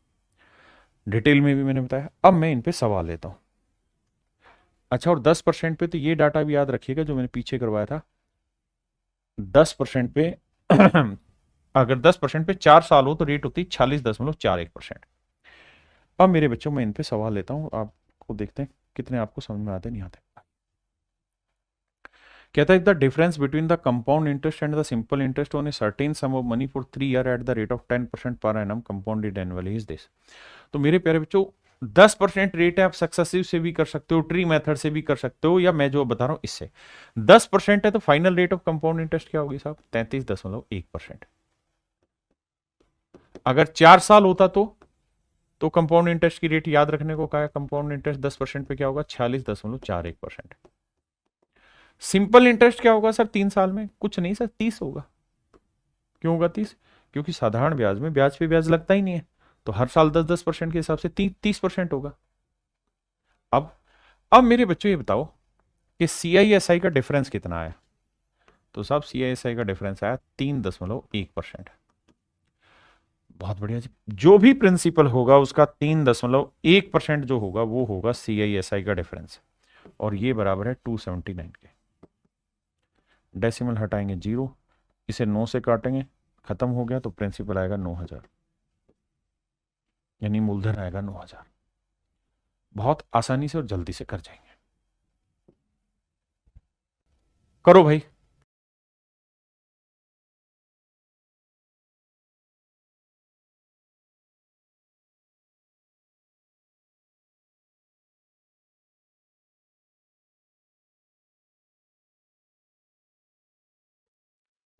डिटेल में भी मैंने बताया। अब मैं इन पे सवाल लेता हूं। अच्छा, और 10% पे तो ये डाटा भी याद रखिएगा जो मैंने पीछे करवाया था। 10% पे अगर 10% पे 4 साल हो तो रेट होती है 46.41%। अब मेरे बच्चों, मैं इन पे सवाल लेता हूँ, आपको देखते हैं कितने आपको समझ में आते नहीं आते। कहता है the difference between the compound interest and the simple interest on a certain some of money for 3 year at the rate of 10% per annum compounded annually is this. तो मेरे प्यारे बच्चों, 10% रेट है, आप सक्सेसिव से भी कर सकते हो, ट्री मेथड से भी कर सकते हो, या मैं जो बता रहा हूं इससे। 10% है तो final rate of compound interest क्या होगी साहब? 33.1%। अगर 4 साल होता तो कंपाउंड इंटरेस्ट की रेट याद रखने को कहा है, कंपाउंड इंटरेस्ट 10% पे क्या होगा? 46.41%। सिंपल इंटरेस्ट क्या होगा सर 3 साल में? कुछ नहीं सर, 30 होगा। क्यों होगा 30? क्योंकि साधारण ब्याज में ब्याज पे ब्याज लगता ही नहीं है, तो हर साल 10-10% के हिसाब से 30% होगा। अब मेरे बच्चों ये बताओ कि CISI का डिफरेंस कितना आया? तो साहब CISI का डिफरेंस आया 3.1%। बहुत बढ़िया जी, जो भी प्रिंसिपल होगा उसका 3.1% जो होगा वो होगा CISI का डिफरेंस, और ये बराबर है 279 के। डेसिमल हटाएंगे 0, इसे 9 से काटेंगे, खत्म हो गया, तो प्रिंसिपल आएगा 9000, यानी मूलधन आएगा 9000। बहुत आसानी से और जल्दी से कर जाएंगे। करो भाई।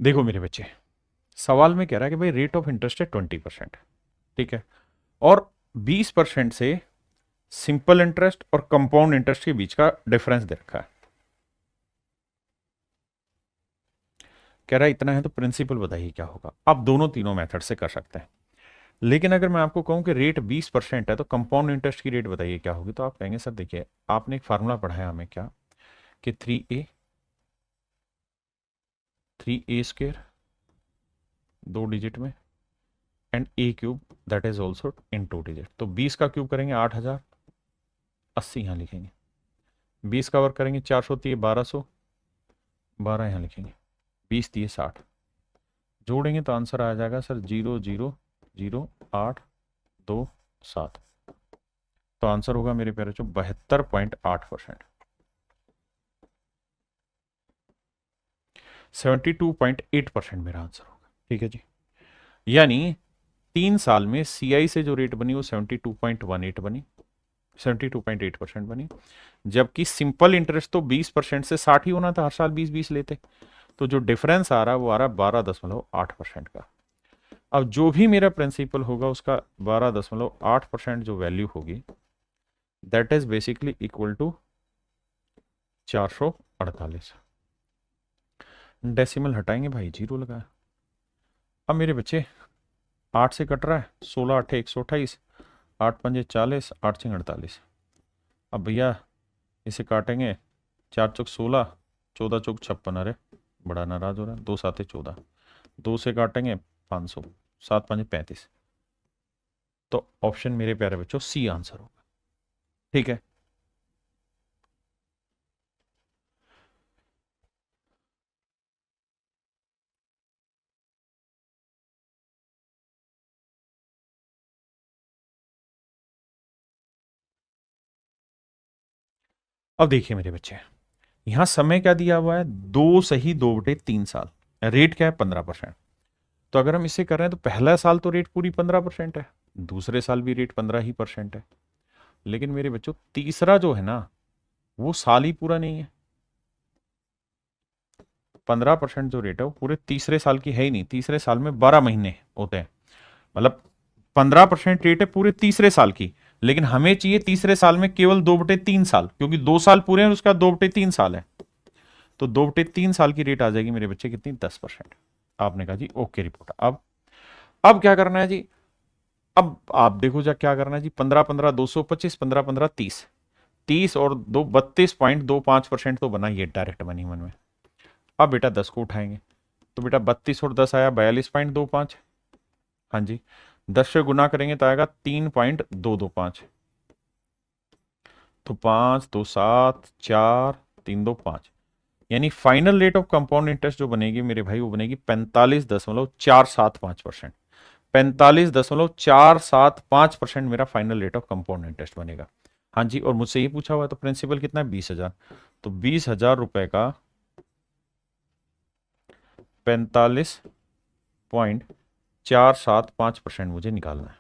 देखो मेरे बच्चे, सवाल में कह रहा है कि भाई रेट ऑफ इंटरेस्ट है 20%, ठीक है, और 20% से सिंपल इंटरेस्ट और कंपाउंड इंटरेस्ट के बीच का डिफरेंस दे रखा है। कह रहा है इतना है, तो प्रिंसिपल बताइए क्या होगा। आप दोनों तीनों मेथड से कर सकते हैं, लेकिन अगर मैं आपको कहूं कि रेट 20% है तो कंपाउंड इंटरेस्ट की रेट बताइए क्या होगी, तो आप कहेंगे सर देखिए, आपने एक फार्मूला पढ़ा है हमें, क्या कि 3a² 2 डिजिट में and a³ that is also in 2 digit. तो 20 का क्यूब करेंगे 8000, 80 यहां लिखेंगे, 20 का वर्क करेंगे 400 दिए 1200, 12 यहां लिखेंगे, 20 दिए 60, जोड़ेंगे तो आंसर आ जाएगा सर 0.00827। तो आंसर होगा मेरे प्यारे बच्चों 72.8%, 72.8% मेरा आंसर होगा। ठीक है जी, यानी 3 साल में CI से जो रेट बनी वो 72.18 बनी, 72.8% बनी, जबकि सिंपल इंटरेस्ट तो 20% से 60 ही होना था, हर साल 20-20 लेते, तो जो डिफरेंस आ रहा है वो आ रहा है 12.8% का। अब जो भी मेरा प्रिंसिपल होगा उसका 12.8% जो वैल्यू होगी, that is basically equal to 448। Decimal हटाएंगे भाई, 0 लगाया। अब मेरे बच्चे 8 से कट रहा है, 16 8 128, 8 पंजे 40, 8 6 48। अब भैया इसे काटेंगे, 4 चौक 16, 14 चौक 56, अरे बड़ा नाराज हो रहा है, 2 7 14, 2 से काटेंगे 500, 7 5 35। तो ऑप्शन मेरे प्यारे बच्चों सी आंसर होगा। ठीक है, अब देखिए मेरे बच्चे, यहां समय क्या दिया हुआ है? 2 सही 2/3 साल, रेट क्या है? 15%। तो अगर हम इसे कर रहे हैं तो पहला साल तो रेट पूरी 15% है, दूसरे साल भी रेट 15% है, लेकिन मेरे बच्चों तीसरा जो है ना वो साल ही पूरा नहीं है। 15% जो रेट है वो पूरे तीसरे साल की है ही नहीं, तीसरे साल में 12 महीने होते हैं, मतलब 15% रेट है पूरे तीसरे साल की, लेकिन हमें चाहिए तीसरे साल में केवल 2/3 साल, क्योंकि 2 साल पूरे हैं उसका 2/3 साल है, तो 2/3 साल की रेट आ जाएगी मेरे बच्चे कितनी? 10%। आपने कहा जी ओके रिपोर्ट। अब क्या करना है जी? अब आप देखो जा क्या करना है जी, 15 15 225, 15 15 30, 30 और 32.25% तो बना ये डायरेक्ट मनी मन में। अब बेटा 10 को उठाएंगे तो बेटा 32 और 10 आया 42.25। हाँ जी, 10 से गुना करेंगे तो आएगा 3.225। तो 5 2 7 4 3 2 5, यानी final rate of compound interest जो बनेगी मेरे भाई वो बनेगी 45.475%। 45.475% मेरा final rate of compound interest बनेगा। हाँ जी, और मुझसे ये पूछा हुआ है तो प्रिंसिपल कितना है 20,000, तो 20,000 रुपए का 45.475% मुझे निकालना है।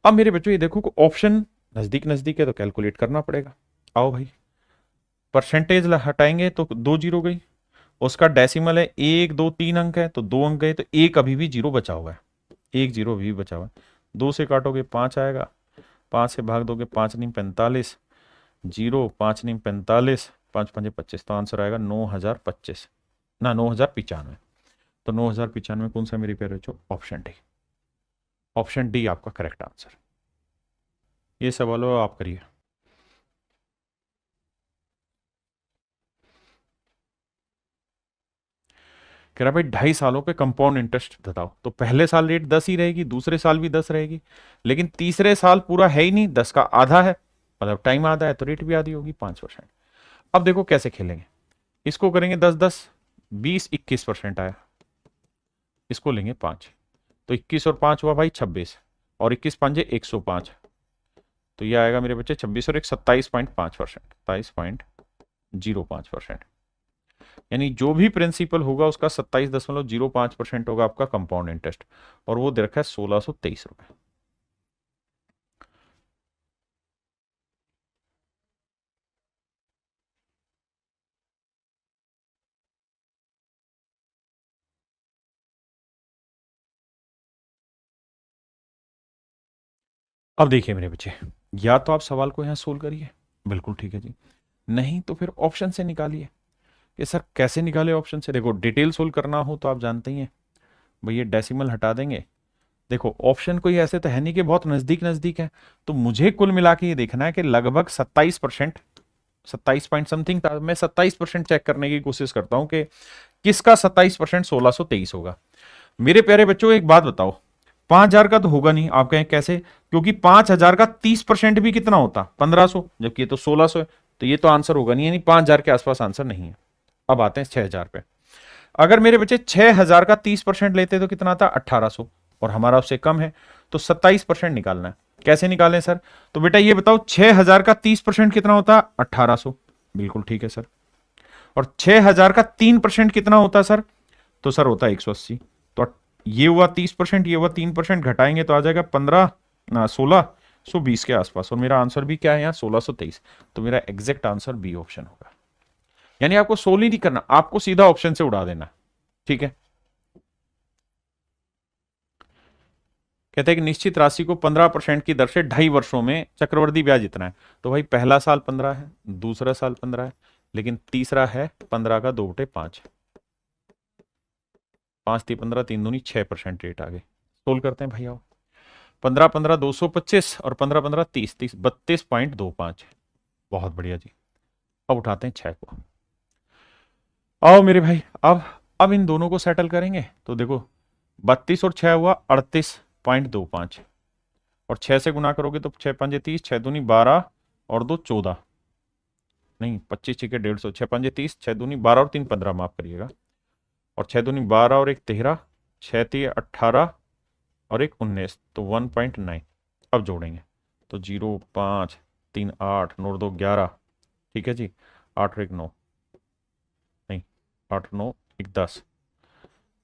अब मेरे बच्चों ये देखो ऑप्शन नजदीक नजदीक है तो कैलकुलेट करना पड़ेगा। आओ भाई, परसेंटेज हटाएंगे तो 2 जीरो गई, उसका डेसिमल है 1 2 3 अंक है तो 2 अंक गए, तो एक अभी भी जीरो बचा हुआ है, एक जीरो अभी भी बचा हुआ है। 2 से काटोगे 5 आएगा, 5 से भाग दोगे 5 नहीं 45, जीरो 5 नहीं 45, 5 5 25, तो आंसर आएगा 9,025 ना 9,095। तो 9,095 कौन सा मेरी पेयर बच्चों, ऑप्शन डी। ऑप्शन डी आपका करेक्ट आंसर। ये सवाल आप करिए। कह रहा भाई 2.5 सालों पे कंपाउंड इंटरेस्ट बताओ, तो पहले साल रेट 10 ही रहेगी, दूसरे साल भी 10 रहेगी, लेकिन तीसरे साल पूरा है ही नहीं, 10 का आधा है, मतलब टाइम आधा है तो रेट भी आधी होगी 5%। अब देखो कैसे खेलेंगे, इसको करेंगे 10 10 20 21% आया, इसको लेंगे 5, तो 21 और 5 हुआ भाई 26, और 21 पंजे 105, तो ये आएगा मेरे बच्चे 26 और एक 27.5%, 27.05%। यानी जो भी प्रिंसिपल होगा उसका 27.05% होगा आपका कंपाउंड इंटरेस्ट, और वो दे रखा है 1623 रुपए। अब देखिए मेरे बच्चे, या तो आप सवाल को यहां सोल्व करिए, बिल्कुल ठीक है जी, नहीं तो फिर ऑप्शन से निकालिए। कि सर कैसे निकाले ऑप्शन से, देखो डिटेल सोल्व करना हो तो आप जानते ही हैं भाई, ये डेसिमल हटा देंगे। देखो ऑप्शन कोई ऐसे तो है नहीं कि बहुत नजदीक नजदीक है, तो मुझे कुल मिला के ये देखना है कि लगभग 27%, 27 पॉइंट समथिंग था, मैं 27% चेक करने की कोशिश करता हूं कि किसका 27% 1623 होगा। मेरे प्यारे बच्चों एक बात बताओ, 5,000 का तो होगा नहीं, आप कहें कैसे, क्योंकि 5,000 का 30% भी कितना होता 1500, जबकि ये तो 1600 है, तो ये तो आंसर होगा नहीं, यानी 5,000 के आसपास आंसर नहीं है। अब आते हैं 6,000 पे, अगर मेरे बच्चे 6,000 का 30% लेते तो कितना था 1,800, और हमारा उससे कम है, तो 27% निकालना है। कैसे निकालें सर, तो बेटा ये बताओ 6,000 का 30% कितना होता 1,800, बिल्कुल ठीक है सर, और 6,000 का 3% कितना होता सर, तो सर होता 180, तो ये हुआ 30%, ये हुआ 3%, घटाएंगे तो आ जाएगा 15 ना 1620 के आसपास, और मेरा आंसर भी क्या है यहाँ 1623, तो मेरा एग्जैक्ट आंसर बी ऑप्शन होगा। यानी आपको सोल्व ही नहीं करना, आपको सीधा ऑप्शन से उड़ा देना, ठीक है। कहते हैं कि निश्चित राशि को 15% की दर से 2.5 वर्षों में चक्रवृद्धि ब्याज इतना है, तो भाई पहला साल 15 है, दूसरा साल 15 है, लेकिन तीसरा है 15 का 2/5, 5 × 15 3 दूनी 6% रेट आ गए। सोल्व करते हैं भाई आओ, 15 15 225 और 15 15 30 30 32.25, बहुत बढ़िया जी। अब उठाते हैं 6 को, आओ मेरे भाई, अब इन दोनों को सेटल करेंगे, तो देखो 32 और 6 हुआ 38.25, और 6 से गुना करोगे तो 6 पंजे 30, 6 दूनी 12 और 2 14, नहीं 25 6 150, 6 पंजे 30, 6 दूनी 12 और 3 15, माफ करिएगा, और 6 दूनी 12 और 1 13, 6 3 18 और 1 19, तो 1.9। अब जोड़ेंगे तो 0 5 3 8 9 2 11, ठीक है जी, 8 और 1 9, नहीं 8 9 1 10,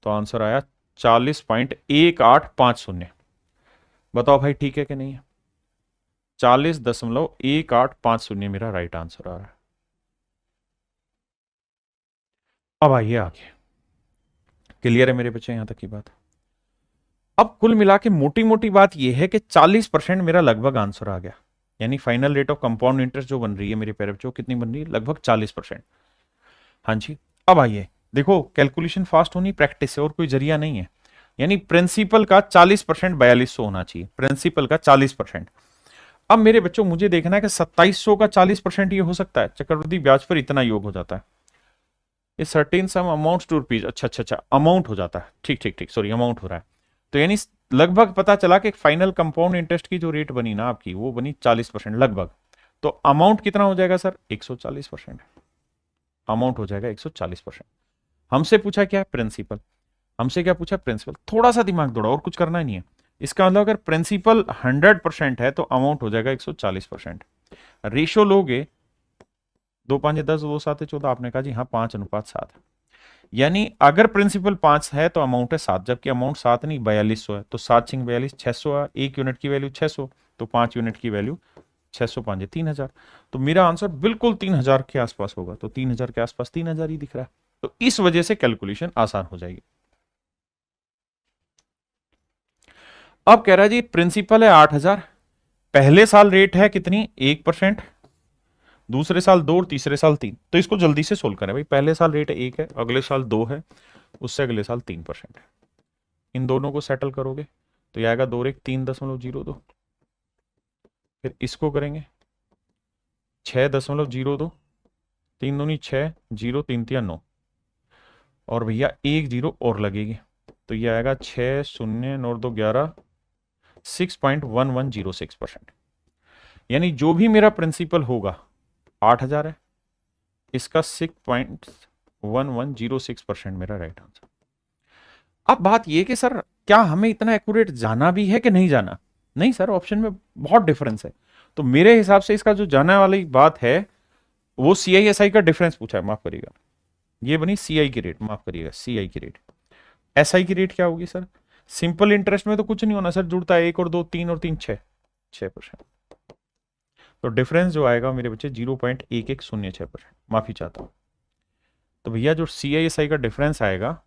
तो आंसर आया 40.1850। बताओ भाई ठीक है कि नहीं है, 40.1850 मेरा राइट आंसर आ रहा है। अब आइए आगे, क्लियर है मेरे बच्चे यहां तक की बात। अब कुल मिला के मोटी मोटी बात यह है कि 40% मेरा लगभग आंसर आ गया, यानी final rate of compound interest जो बन रही है मेरे प्यारे बच्चों कितनी बन रही है, लगभग 40%। हाँ जी, अब आइए देखो कैलकुलेशन फास्ट होनी प्रैक्टिस से, और कोई जरिया नहीं है। यानी प्रिंसिपल का 40% 4200 होना चाहिए, प्रिंसिपल का 40%। अब मेरे बच्चों मुझे देखना है कि 2700 का 40% ये हो सकता है, चक्रवृद्धि ब्याज पर इतना योग हो जाता है, ये certain sum amount to rupees, अच्छा अमाउंट हो जाता है, ठीक ठीक ठीक, सॉरी अमाउंट हो रहा है। तो यानी लगभग पता चला कि फाइनल कंपाउंड इंटरेस्ट की जो रेट बनी ना आपकी, वो बनी 40% लगभग। तो अमाउंट कितना हो जाएगा सर, 140%। अमाउंट हो जाएगा 140%। हमसे पूछा क्या है, प्रिंसिपल। हमसे क्या पूछा, प्रिंसिपल। थोड़ा सा दिमाग दौड़ा, और कुछ करना ही नहीं है। इसका मतलब अगर प्रिंसिपल 100% है तो अमाउंट हो जाएगा 140%। रेशो लोगे, 2 5 10, 2 7 14, आपने कहा जी हाँ 5:7। यानी अगर प्रिंसिपल 5 है तो अमाउंट है 7, जबकि अमाउंट 7 नहीं 4200 है। तो 7×6 = 42, 600 है, 1 यूनिट की वैल्यू 600, तो 5 यूनिट की वैल्यू 600×5 = 3000। तो मेरा आंसर बिल्कुल 3000 के आसपास होगा। तो 3000 के आसपास 3000 ही दिख रहा है, तो इस वजह से कैलकुलेशन आसान हो जाएगी। अब कह रहा है जी प्रिंसिपल है 8000, पहले साल रेट है कितनी, 1%, दूसरे साल 2 और तीसरे साल 3। तो इसको जल्दी से सोल्व करें भाई। पहले साल रेट 1 है, अगले साल 2 है, उससे अगले साल 3% है। इन दोनों को सेटल करोगे तो यह आएगा 2 और 1 3.02। फिर इसको करेंगे 6.02, 3 दूनी 6, 0 3 तिया 9, और भैया 1 0 और लगेगी। तो यह आएगा 6 0 9 2 11, 6.1106%। यानी जो भी मेरा प्रिंसिपल होगा 8000 है, इसका 6.1106% मेरा राइट आंसर। अब बात यह कि सर क्या हमें इतना एक्यूरेट जाना भी है कि नहीं जाना। नहीं सर, ऑप्शन में बहुत डिफरेंस है। तो मेरे हिसाब से इसका जो जाने वाली बात है वो CISI का डिफरेंस पूछा है, माफ करिएगा। ये बनी CI की रेट, माफ करिएगा CI की रेट। SI की रेट क्या होगी सर, सिंपल इंटरेस्ट में तो कुछ नहीं होना सर, जुड़ता है 1 और 2 3 और 3 6%। तो डिफरेंस जो आएगा मेरे बच्चे 0.1106%, माफी चाहता हूं। तो भैया जो CISI का डिफरेंस आएगा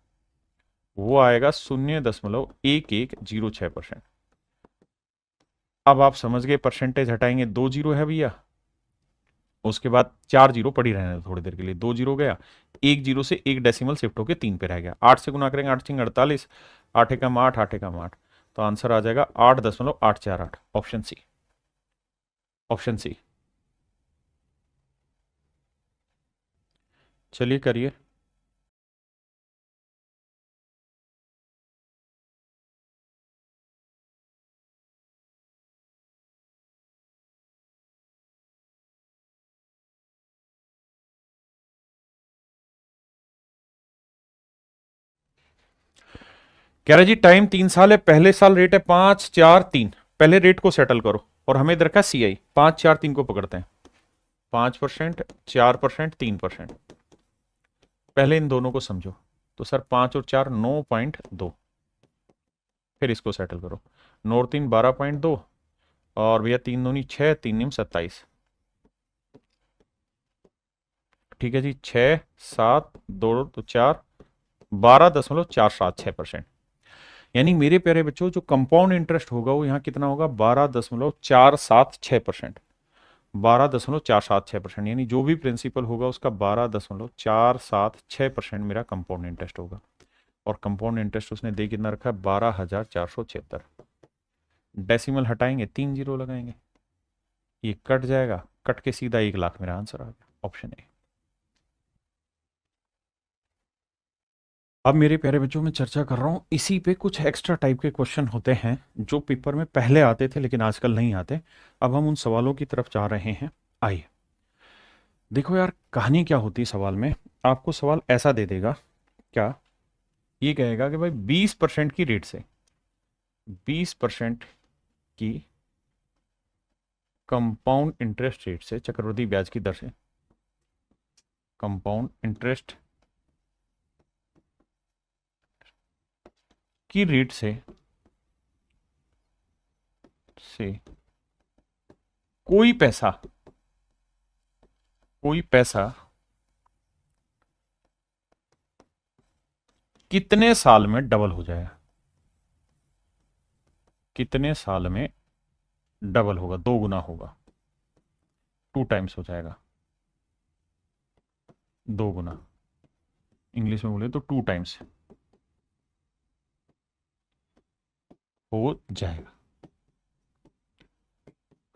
वो आएगा 0.1106%। अब आप समझ गए, परसेंटेज हटाएंगे 2 जीरो है भैया, उसके बाद 4 जीरो पड़ी रहने दो थोड़ी देर के लिए, 2 जीरो गया, 1 जीरो से 1 डेसिमल शिफ्ट होकर 3 पे रह गया। 8 से गुना करेंगे, 8 6 48, 8 एकम 8, 8 एकम 8, तो आंसर आ जाएगा 8.848, ऑप्शन सी। ऑप्शन सी, चलिए करिए। कह रहा जी टाइम 3 साल है, पहले साल रेट है 5 4 3। पहले रेट को सेटल करो और हमें इधर का CI 5 4 3 को पकड़ते हैं। 5%, 4%, 3%। पहले इन दोनों को समझो। तो सर 5 और 4 9.2, फिर इसको सेटल करो। 9 और 3 12.2, और भैया 3 दूनी 6, 3 निम 27। ठीक है जी, 6 7 2 तो 4, 12.476%। यानी मेरे प्यारे बच्चों जो कंपाउंड इंटरेस्ट होगा वो यहाँ कितना होगा, 12.476%। 12.476%, यानी जो भी प्रिंसिपल होगा उसका 12.476% मेरा कंपाउंड इंटरेस्ट होगा। और कंपाउंड इंटरेस्ट उसने दे कितना रखा है, 12,476। डेसिमल हटाएंगे, 3 जीरो लगाएंगे, ये कट जाएगा, कट के सीधा 1 लाख मेरा आंसर आ गया, ऑप्शन ए। अब मेरे प्यारे बच्चों में चर्चा कर रहा हूं इसी पे, कुछ एक्स्ट्रा टाइप के क्वेश्चन होते हैं जो पेपर में पहले आते थे लेकिन आजकल नहीं आते। अब हम उन सवालों की तरफ जा रहे हैं। आइए देखो यार, कहानी क्या होती है सवाल में। आपको सवाल ऐसा दे देगा, क्या ये कहेगा कि भाई 20% की रेट से, 20% की कंपाउंड इंटरेस्ट रेट से, चक्रवृद्धि ब्याज की दर से, कंपाउंड इंटरेस्ट की रेट से कोई पैसा, कोई पैसा कितने साल में डबल हो जाएगा, कितने साल में डबल होगा, 2 गुना होगा, 2 टाइम्स हो जाएगा, 2 गुना। इंग्लिश में बोले तो 2 टाइम्स। हो जाएगा।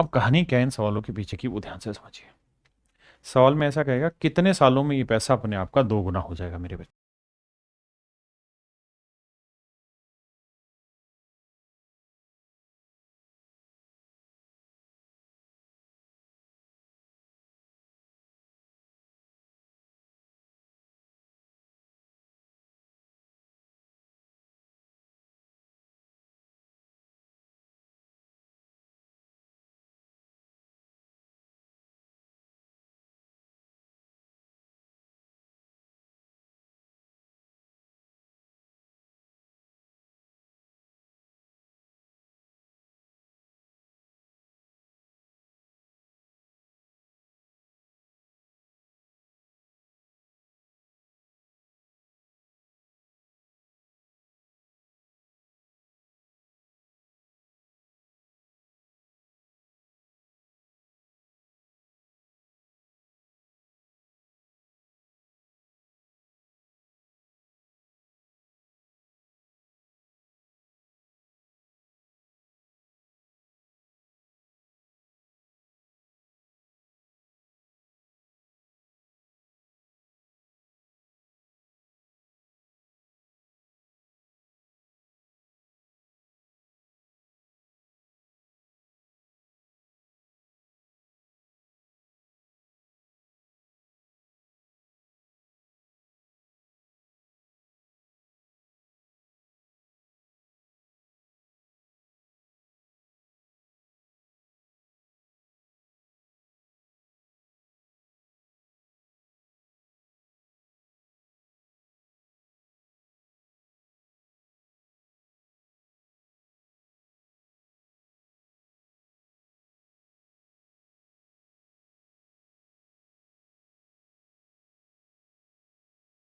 अब कहानी क्या है इन सवालों के पीछे की, वो ध्यान से समझिए। सवाल में ऐसा कहेगा कितने सालों में ये पैसा अपने आप का 2 गुना हो जाएगा मेरे बच्चे।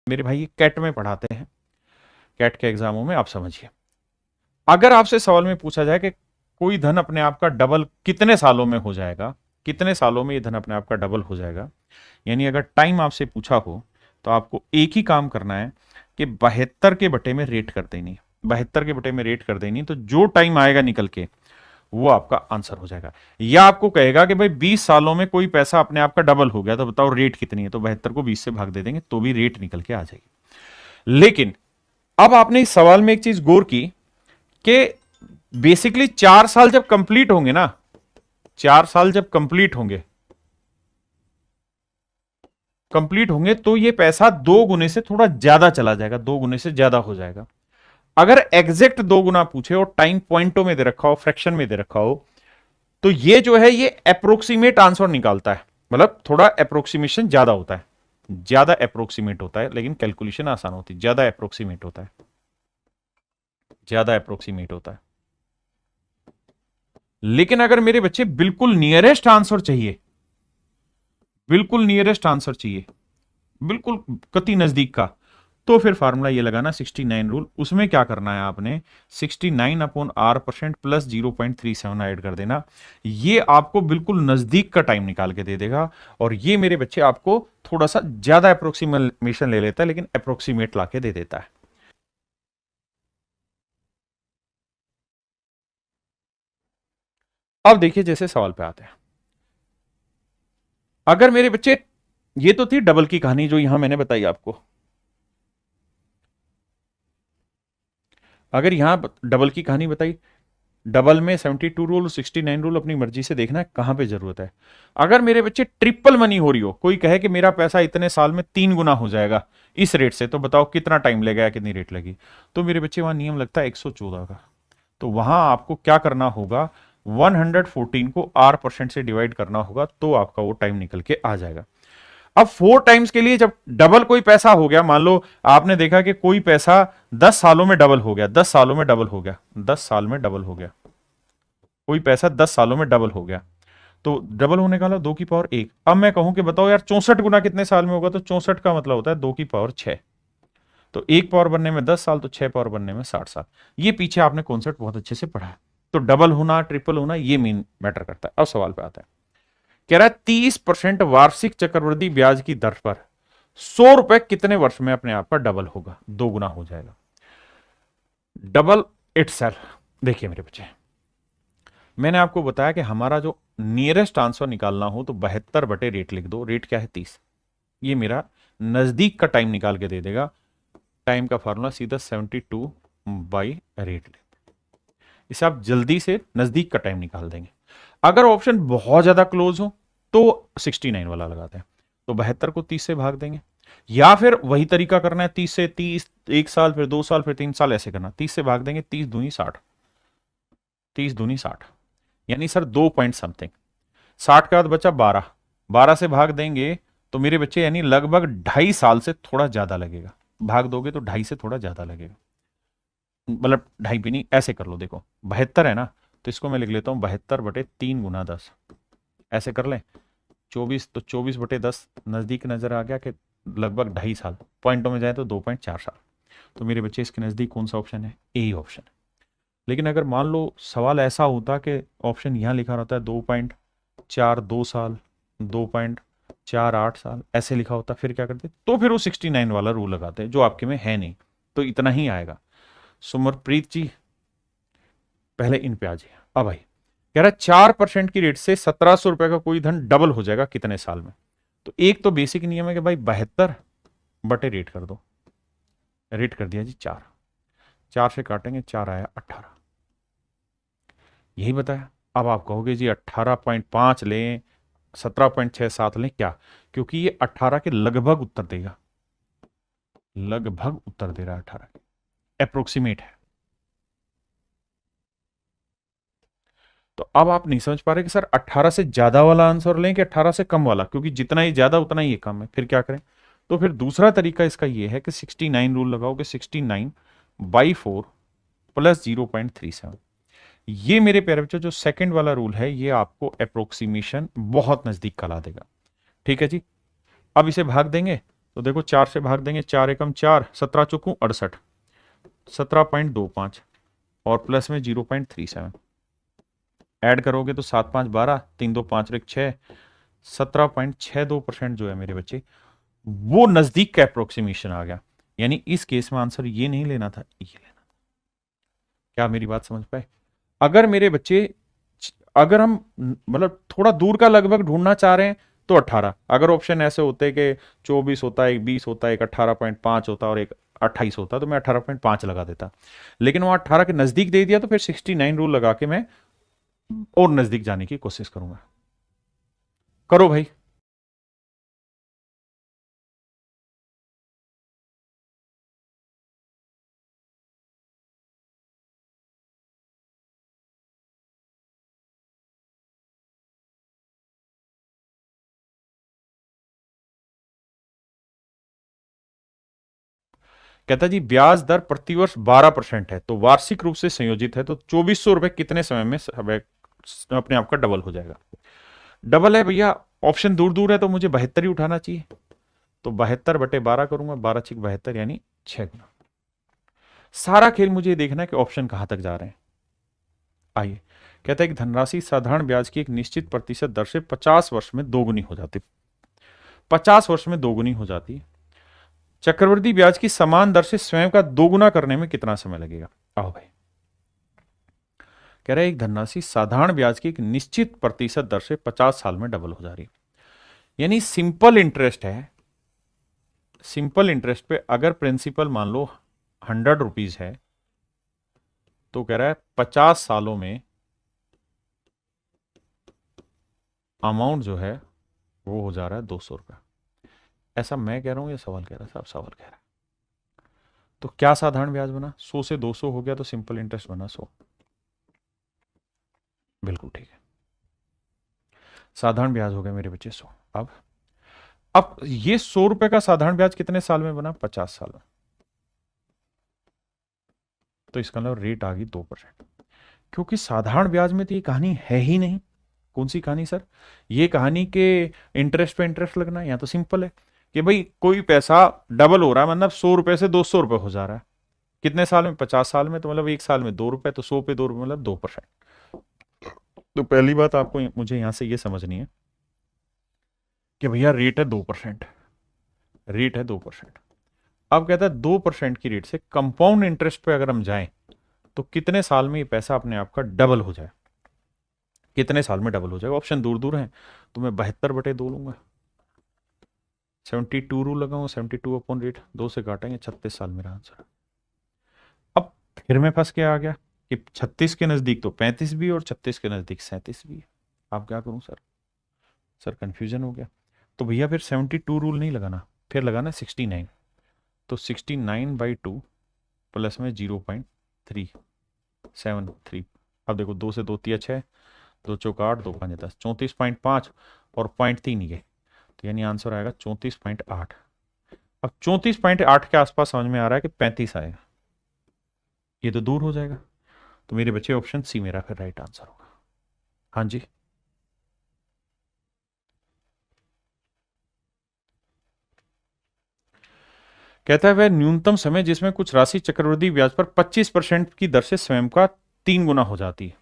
मेरे भाई ये कैट में पढ़ाते हैं, कैट के एग्जामों में, आप समझिए। अगर आपसे सवाल में पूछा जाए कि कोई धन अपने आप का डबल कितने सालों में हो जाएगा, कितने सालों में ये धन अपने आप का डबल हो जाएगा, यानी अगर टाइम आपसे पूछा हो तो आपको एक ही काम करना है कि 72 के बटे में रेट कर देनी है। 72 के बटे में रेट कर देनी, तो जो टाइम आएगा निकल के वो आपका आंसर हो जाएगा। या आपको कहेगा कि भाई 20 सालों में कोई पैसा अपने आप का डबल हो गया, तो बताओ रेट कितनी है, तो 72 को 20 से भाग दे देंगे तो भी रेट निकल के आ जाएगी। लेकिन अब आपने इस सवाल में एक चीज गौर की कि बेसिकली 4 साल जब कंप्लीट होंगे ना, 4 साल जब कंप्लीट होंगे तो ये पैसा 2 गुने से थोड़ा ज्यादा चला जाएगा, 2 गुने से ज्यादा हो जाएगा। अगर एग्जैक्ट 2 गुना पूछे और टाइम पॉइंटों में दे रखा हो, फ्रैक्शन में दे रखा हो, तो ये जो है ये अप्रोक्सीमेट आंसर निकालता है, मतलब थोड़ा अप्रोक्सीमेशन ज्यादा होता है, ज्यादा अप्रोक्सीमेट होता है, लेकिन कैलकुलेशन आसान होती है, ज्यादा अप्रोक्सीमेट होता है, ज्यादा अप्रोक्सीमेट होता है। लेकिन अगर मेरे बच्चे बिल्कुल नियरेस्ट आंसर चाहिए, बिल्कुल नियरेस्ट आंसर चाहिए, बिल्कुल कति नजदीक का, तो फिर फार्मूला ये लगाना 69 रूल। उसमें क्या करना है आपने, 69/r% प्लस 0.37 ऐड कर देना। ये आपको बिल्कुल नजदीक का टाइम निकाल के दे देगा। और ये मेरे बच्चे आपको थोड़ा सा ज्यादा अप्रोक्सीमेशन ले लेता है, लेकिन अप्रोक्सीमेट लाके दे देता है। अब देखिए जैसे सवाल पे आते हैं, अगर मेरे बच्चे, ये तो थी डबल की कहानी जो यहां मैंने बताई आपको। अगर यहां डबल की कहानी बताई, डबल में 72 रूल 69 रूल अपनी मर्जी से देखना है कहां पे जरूरत है। अगर मेरे बच्चे ट्रिपल मनी हो रही हो, कोई कहे कि मेरा पैसा इतने साल में 3 गुना हो जाएगा इस रेट से, तो बताओ कितना टाइम लगेगा, कितनी रेट लगी। तो मेरे बच्चे वहां नियम लगता है 114 का। तो वहां आपको क्या करना होगा, 114 को R% से डिवाइड करना होगा, तो आपका वो टाइम निकल के आ जाएगा। अब 4 टाइम्स के लिए जब डबल कोई पैसा हो गया, मान लो आपने देखा कि कोई पैसा 10 सालों में डबल हो गया, 10 सालों में डबल हो गया, 10 साल में डबल हो गया, कोई पैसा 10 सालों में डबल हो गया, तो डबल होने का मतलब 2 की पावर 1। अब मैं कहूं कि बताओ यार 64 गुना कितने साल में होगा, तो 64 का मतलब होता है 2 की पावर 6। तो 1 पावर बनने में 10 साल, तो 6 पावर बनने में 60 साल। ये पीछे आपने कॉन्सेप्ट बहुत अच्छे से पढ़ा है। तो डबल होना, ट्रिपल होना, ये मेन मैटर करता है। अब सवाल पे आता है, कह रहा है 30% वार्षिक चक्रवृद्धि ब्याज की दर पर 100 रुपए कितने वर्ष में अपने आप का डबल होगा, 2 गुना हो जाएगा। डबल इटसेल्फ, देखिए मेरे बच्चे, मैंने आपको बताया कि हमारा जो नियरेस्ट आंसर निकालना हो तो 72 बटे रेट लिख दो। रेट क्या है? 30। ये मेरा नजदीक का टाइम निकाल के दे देगा। टाइम का फॉर्मूला सीधा 72 बाई रेट ले, इसे आप जल्दी से नजदीक का टाइम निकाल देंगे। अगर ऑप्शन बहुत ज्यादा क्लोज हो तो 69 वाला लगाते हैं, तो 72 को 30 से भाग देंगे, या फिर वही तरीका करना है, 30 से 30, 1 साल फिर 2 साल फिर 3 साल ऐसे करना। 30 से भाग देंगे, 30 दूनी 60, 30 दूनी 60, यानी सर 2 पॉइंट समथिंग। 60 के बाद बचा 12, 12 से भाग देंगे तो मेरे बच्चे यानी लगभग 2.5 साल से थोड़ा ज्यादा लगेगा। भाग दोगे तो 2.5 से थोड़ा ज्यादा लगेगा, मतलब 2.5 भी नहीं, ऐसे कर लो। देखो 72 है ना, तो इसको मैं लिख लेता हूं 72 बटे 3 गुना 10, ऐसे कर लें 24, तो 24 बटे 10 नजदीक नजर आ गया कि लगभग 2.5 साल। पॉइंटों में जाए तो 2.4 साल। तो मेरे बच्चे इसके नजदीक कौन सा ऑप्शन है? ए ऑप्शन है। लेकिन अगर मान लो सवाल ऐसा होता कि ऑप्शन यहां लिखा रहता है 2.42 साल, 2.48 साल ऐसे लिखा होता, फिर क्या करते? तो फिर वो 69 वाला रूल लगाते हैं, जो आपके में है नहीं, तो इतना ही आएगा। सुमरप्रीत जी पहले इन पे आ जाइए। अब भाई कह रहा है 4% की रेट से 1700 रुपए का कोई धन डबल हो जाएगा कितने साल में? तो एक तो बेसिक नियम है कि भाई 72 बटे रेट कर दो। रेट कर दिया जी 4, 4 से काटेंगे 4 आया 18, यही बताया। अब आप कहोगे जी 18.5 लें, 17.67 लें, क्या? क्योंकि ये 18 के लगभग उत्तर देगा, लगभग उत्तर दे रहा है 18 के, अप्रोक्सीमेट है। तो अब आप नहीं समझ पा रहे कि सर 18 से ज्यादा वाला आंसर लें कि 18 से कम वाला, क्योंकि जितना ही ज्यादा उतना ही ये कम है। फिर क्या करें? तो फिर दूसरा तरीका इसका ये है कि 69 रूल लगाओगे, 69/4 प्लस 0.37। ये मेरे प्यारे बच्चों जो सेकंड वाला रूल है, ये आपको अप्रोक्सीमेशन बहुत नजदीक का ला देगा। ठीक है जी। अब इसे भाग देंगे तो देखो 4 से भाग देंगे, 4 एकम 4, 17 चौकू 68, 17.25 और प्लस में 0.37 ऐड करोगे तो 7 5 12, 3 2 5 1 6, 17.62% जो है मेरे बच्चे, वो नजदीक का अप्रोक्सीमेशन आ गया। यानी इस केस में आंसर ये नहीं लेना था, ये लेना था। क्या मेरी बात समझ पाए? अगर मेरे बच्चे, अगर हम मतलब थोड़ा दूर का लगभग ढूंढना चाह रहे हैं तो 18। अगर ऑप्शन ऐसे होते कि 24 होता है, एक 20 होता है, एक 18.5 होता और एक 28 होता, तो मैं 18.5 लगा देता। लेकिन वो 18 के नजदीक दे दिया, तो फिर 69 रूल लगा के मैं और नजदीक जाने की कोशिश करूंगा। करो भाई। कहता जी ब्याज दर प्रतिवर्ष 12% है, तो वार्षिक रूप से संयोजित है, तो 2400 रुपए कितने समय में अपने आप का डबल हो जाएगा? डबल है भैया, ऑप्शन दूर दूर है तो मुझे 72 ही उठाना चाहिए। तो 72/12 करूंगा, 12×6 = 72, यानी 6 गुना। सारा खेल मुझे देखना है कि ऑप्शन कहां तक जा रहे हैं। आइए, कहता है कि धनराशि साधारण ब्याज की एक निश्चित प्रतिशत दर से 50 वर्ष में दोगुनी हो जाती, 50 वर्ष में दोगुनी हो जाती है। चक्रवृद्धि ब्याज की समान दर से स्वयं का दोगुना करने में कितना समय लगेगा? आओ भाई, कह रहे एक धनराशि साधारण ब्याज की एक निश्चित प्रतिशत दर से 50 साल में डबल हो जा रही है, यानी सिंपल इंटरेस्ट है। सिंपल इंटरेस्ट पे अगर प्रिंसिपल मान लो 100 रुपीज है, तो कह रहा है 50 सालों में अमाउंट जो है वो हो जा रहा है 200 रुपया। ऐसा मैं कह रहा हूं या सवाल कह रहा है? साहब सवाल कह रहा है। तो क्या साधारण ब्याज बना? 100 से 200 हो गया, तो सिंपल इंटरेस्ट बना 100। बिल्कुल ठीक है, साधारण ब्याज हो गया मेरे बच्चे 100। अब ये 100 रुपए का साधारण ब्याज कितने साल में बना? 50 साल में। तो इसका मतलब रेट आ गई 2%। क्योंकि साधारण ब्याज में तो ये कहानी है ही नहीं। कौन सी कहानी सर? ये कहानी के इंटरेस्ट पे इंटरेस्ट लगना। यहाँ तो सिंपल है कि भाई कोई पैसा डबल हो रहा है, मतलब 100 रुपए से 200 रुपए हो जा रहा है। कितने साल में? 50 साल में। तो मतलब एक साल में 2 रुपए, तो 100 पे 2 रुपए मतलब 2%। तो पहली बात आपको मुझे यहां से ये समझनी है कि भैया रेट है 2%, रेट है 2%। अब कहता है 2% की रेट से कंपाउंड इंटरेस्ट पे अगर हम जाएं तो कितने साल में ये पैसा अपने आप का डबल हो जाए, कितने साल में डबल हो जाएगा? ऑप्शन दूर दूर हैं, तो मैं 72/2 लूंगा, 72 रूल लगाऊंगा, 72 अपॉन रेट, 2 से काटेंगे, 36 साल मेरा आंसर। अब फिर मैं फंस के आ गया कि 36 के नजदीक तो 35 भी है और 36 के नजदीक 37 भी है। आप क्या करूं सर? सर कंफ्यूजन हो गया। तो भैया फिर 72 रूल नहीं लगाना, फिर लगाना 69। तो 69/2 प्लस में 0.373। अब देखो 2 से 2 तिया 6, 2 चौका 8, 2 5 10, 34.5 और 0.3 ये, तो यानी आंसर आएगा 34.8। अब 34.8 के आसपास समझ में आ रहा है कि 35 आएगा, ये तो दूर हो जाएगा। तो मेरे बच्चे ऑप्शन सी मेरा फिर राइट आंसर होगा। हाँ जी, कहता है वह न्यूनतम समय जिसमें कुछ राशि चक्रवृद्धि ब्याज पर 25% की दर से स्वयं का 3 गुना हो जाती है।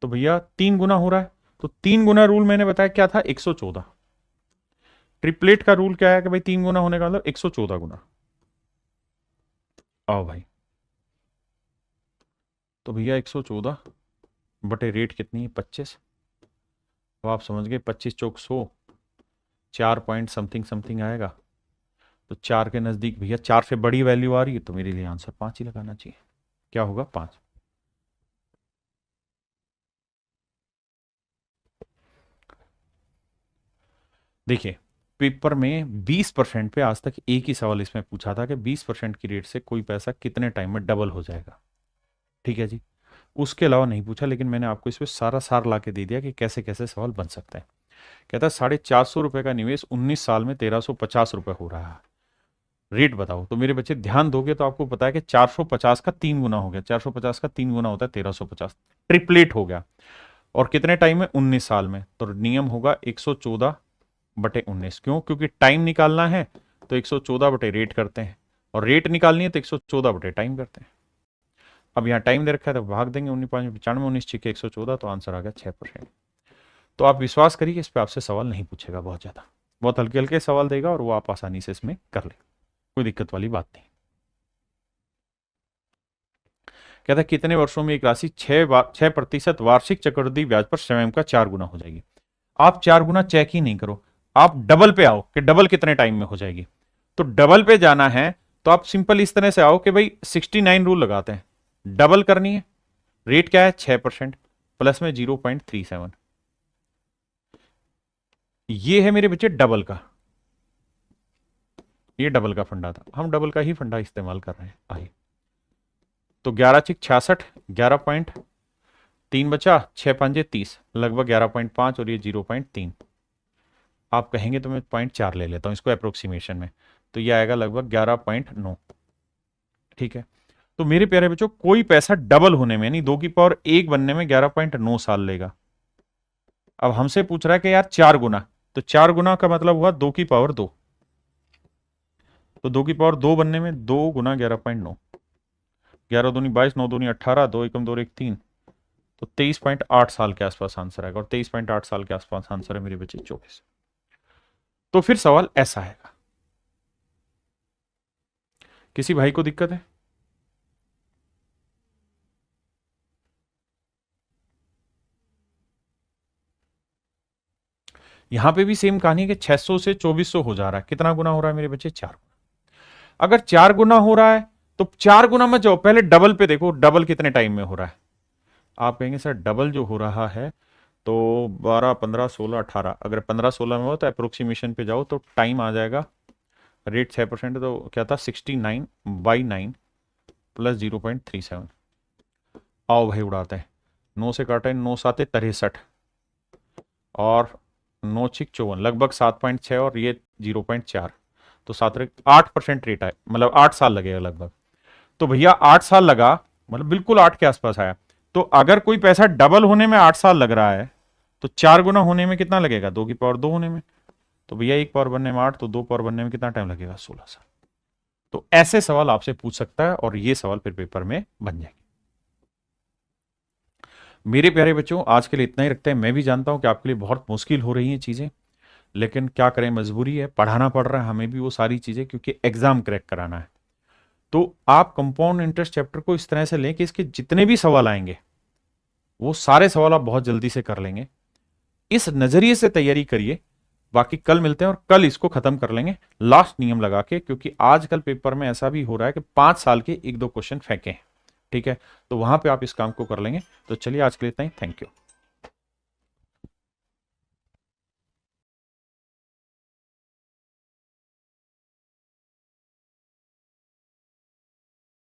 तो भैया 3 गुना हो रहा है, तो 3 गुना रूल मैंने बताया क्या था? 114। ट्रिपलेट का रूल क्या है कि भाई 3 गुना होने का मतलब 114 गुना। आओ भाई, तो भैया 114 बटे रेट कितनी है? 25। अब आप समझ गए, 25 चौक 100, 4 पॉइंट समथिंग समथिंग आएगा। तो 4 के नजदीक भैया 4 से बड़ी वैल्यू आ रही है, तो मेरे लिए आंसर 5 ही लगाना चाहिए। क्या होगा? 5। देखिए पेपर में 20% पे आज तक एक ही सवाल इसमें पूछा था कि 20% की रेट से कोई पैसा कितने टाइम में डबल हो जाएगा। ठीक है जी, उसके अलावा नहीं पूछा, लेकिन मैंने आपको इसमें सारा सार ला के दे दिया कि कैसे कैसे सवाल बन सकते हैं। कहता है 450 रुपए का निवेश 19 साल में 1350 रुपए हो रहा है, रेट बताओ। तो मेरे बच्चे ध्यान दोगे तो आपको पता है कि 450 का 3 गुना हो गया, 450 का 3 गुना होता है 1350, ट्रिपलेट हो गया। और कितने टाइम में? 19 साल में। तो नियम होगा 114/19। क्यों? क्योंकि टाइम निकालना है तो 114 रेट करते हैं, और रेट निकालनी है तो 114 टाइम करते हैं। अब यहाँ टाइम दे रखा है तो भाग देंगे, 19 5 95, 19 6 114, तो आंसर आ गया 6%। तो आप विश्वास करिए, इस पर आपसे सवाल नहीं पूछेगा, बहुत ज्यादा, बहुत हल्के हल्के सवाल देगा और वो आप आसानी से इसमें कर ले, कोई दिक्कत वाली बात नहीं। कहता है कितने वर्षों में एक राशि 6% वार्षिक चक्रवृद्धि ब्याज पर स्वयं का 4 गुना हो जाएगी? आप 4 गुना चेक ही नहीं करो, आप डबल पे आओ कि डबल कितने टाइम में हो जाएगी। तो डबल पे जाना है तो आप सिंपल इस तरह से आओ कि भाई 69 रूल लगाते हैं, डबल करनी है, रेट क्या है? 6% प्लस में 0.37। ये है मेरे बच्चे डबल का, ये डबल का फंडा था, हम डबल का ही फंडा इस्तेमाल कर रहे हैं। आइए, तो 11 6 66, 11.3 बचा, 6 5 30, लगभग 11.5, और ये 0.3। आप कहेंगे तो मैं 0.4 ले लेता हूं इसको अप्रोक्सीमेशन में, तो ये आएगा लगभग 11.9। ठीक है, तो मेरे प्यारे बच्चों कोई पैसा डबल होने में, यानी 2 की पावर 1 बनने में 11.9 साल लेगा। अब हमसे पूछ रहा है कि यार 4 गुना, तो 4 गुना का मतलब हुआ 2 की पावर 2, तो 2 की पावर 2 बनने में 2 गुना 11.9, 11 दूनी 22, 9 दूनी 18, 2 एकम 2 1 3, तो 23.8 साल के आसपास आंसर आएगा, और 23.8 साल के आसपास आंसर है मेरे बच्चे 24। तो फिर सवाल ऐसा आएगा। किसी भाई को दिक्कत है? यहां पे भी सेम कहानी है कि 600 से 2400 हो जा रहा है, कितना गुना हो रहा है मेरे बच्चे? 4 गुना। अगर 4 गुना हो रहा है तो 4 गुना मत जाओ, पहले डबल पे देखो, डबल कितने टाइम में हो रहा है। आप कहेंगे सर डबल जो हो रहा है तो 12 15 16 18, अगर 15 16 में हो तो अप्रोक्सीमेशन पे जाओ तो टाइम आ जाएगा, रेट 6%, तो क्या था? 69/9 प्लस 0.37। आओ भाई उड़ाते हैं, 9 से काटे, 9 7 63, और 9 6 54, लगभग 7.6, और ये 0.4, तो 8% रेट आए, मतलब 8 साल लगेगा लगभग। तो भैया 8 साल लगा, मतलब बिल्कुल 8 के आसपास आया। तो अगर कोई पैसा डबल होने में 8 साल लग रहा है, तो 4 गुना होने में कितना लगेगा? 2 की पावर 2 होने में। तो भैया 1 पावर बनने में 8, तो 2 पावर बनने में कितना टाइम लगेगा? 16 साल। तो ऐसे सवाल आपसे पूछ सकता है, और ये सवाल फिर पेपर में बन जाएंगे। मेरे प्यारे बच्चों आज के लिए इतना ही रखते हैं। मैं भी जानता हूं कि आपके लिए बहुत मुश्किल हो रही हैं चीजें, लेकिन क्या करें, मजबूरी है, पढ़ाना पड़ रहा है हमें भी वो सारी चीजें, क्योंकि एग्जाम क्रैक कराना है। तो आप कंपाउंड इंटरेस्ट चैप्टर को इस तरह से लें कि इसके जितने भी सवाल आएंगे वो सारे सवाल आप बहुत जल्दी से कर लेंगे। इस नजरिए से तैयारी करिए। बाकी कल मिलते हैं और कल इसको खत्म कर लेंगे लास्ट नियम लगा के, क्योंकि आजकल पेपर में ऐसा भी हो रहा है कि 5 साल के 1-2 क्वेश्चन फेंके हैं। ठीक है, तो वहां पे आप इस काम को कर लेंगे। तो चलिए आज के लिए इतना ही। Thank you.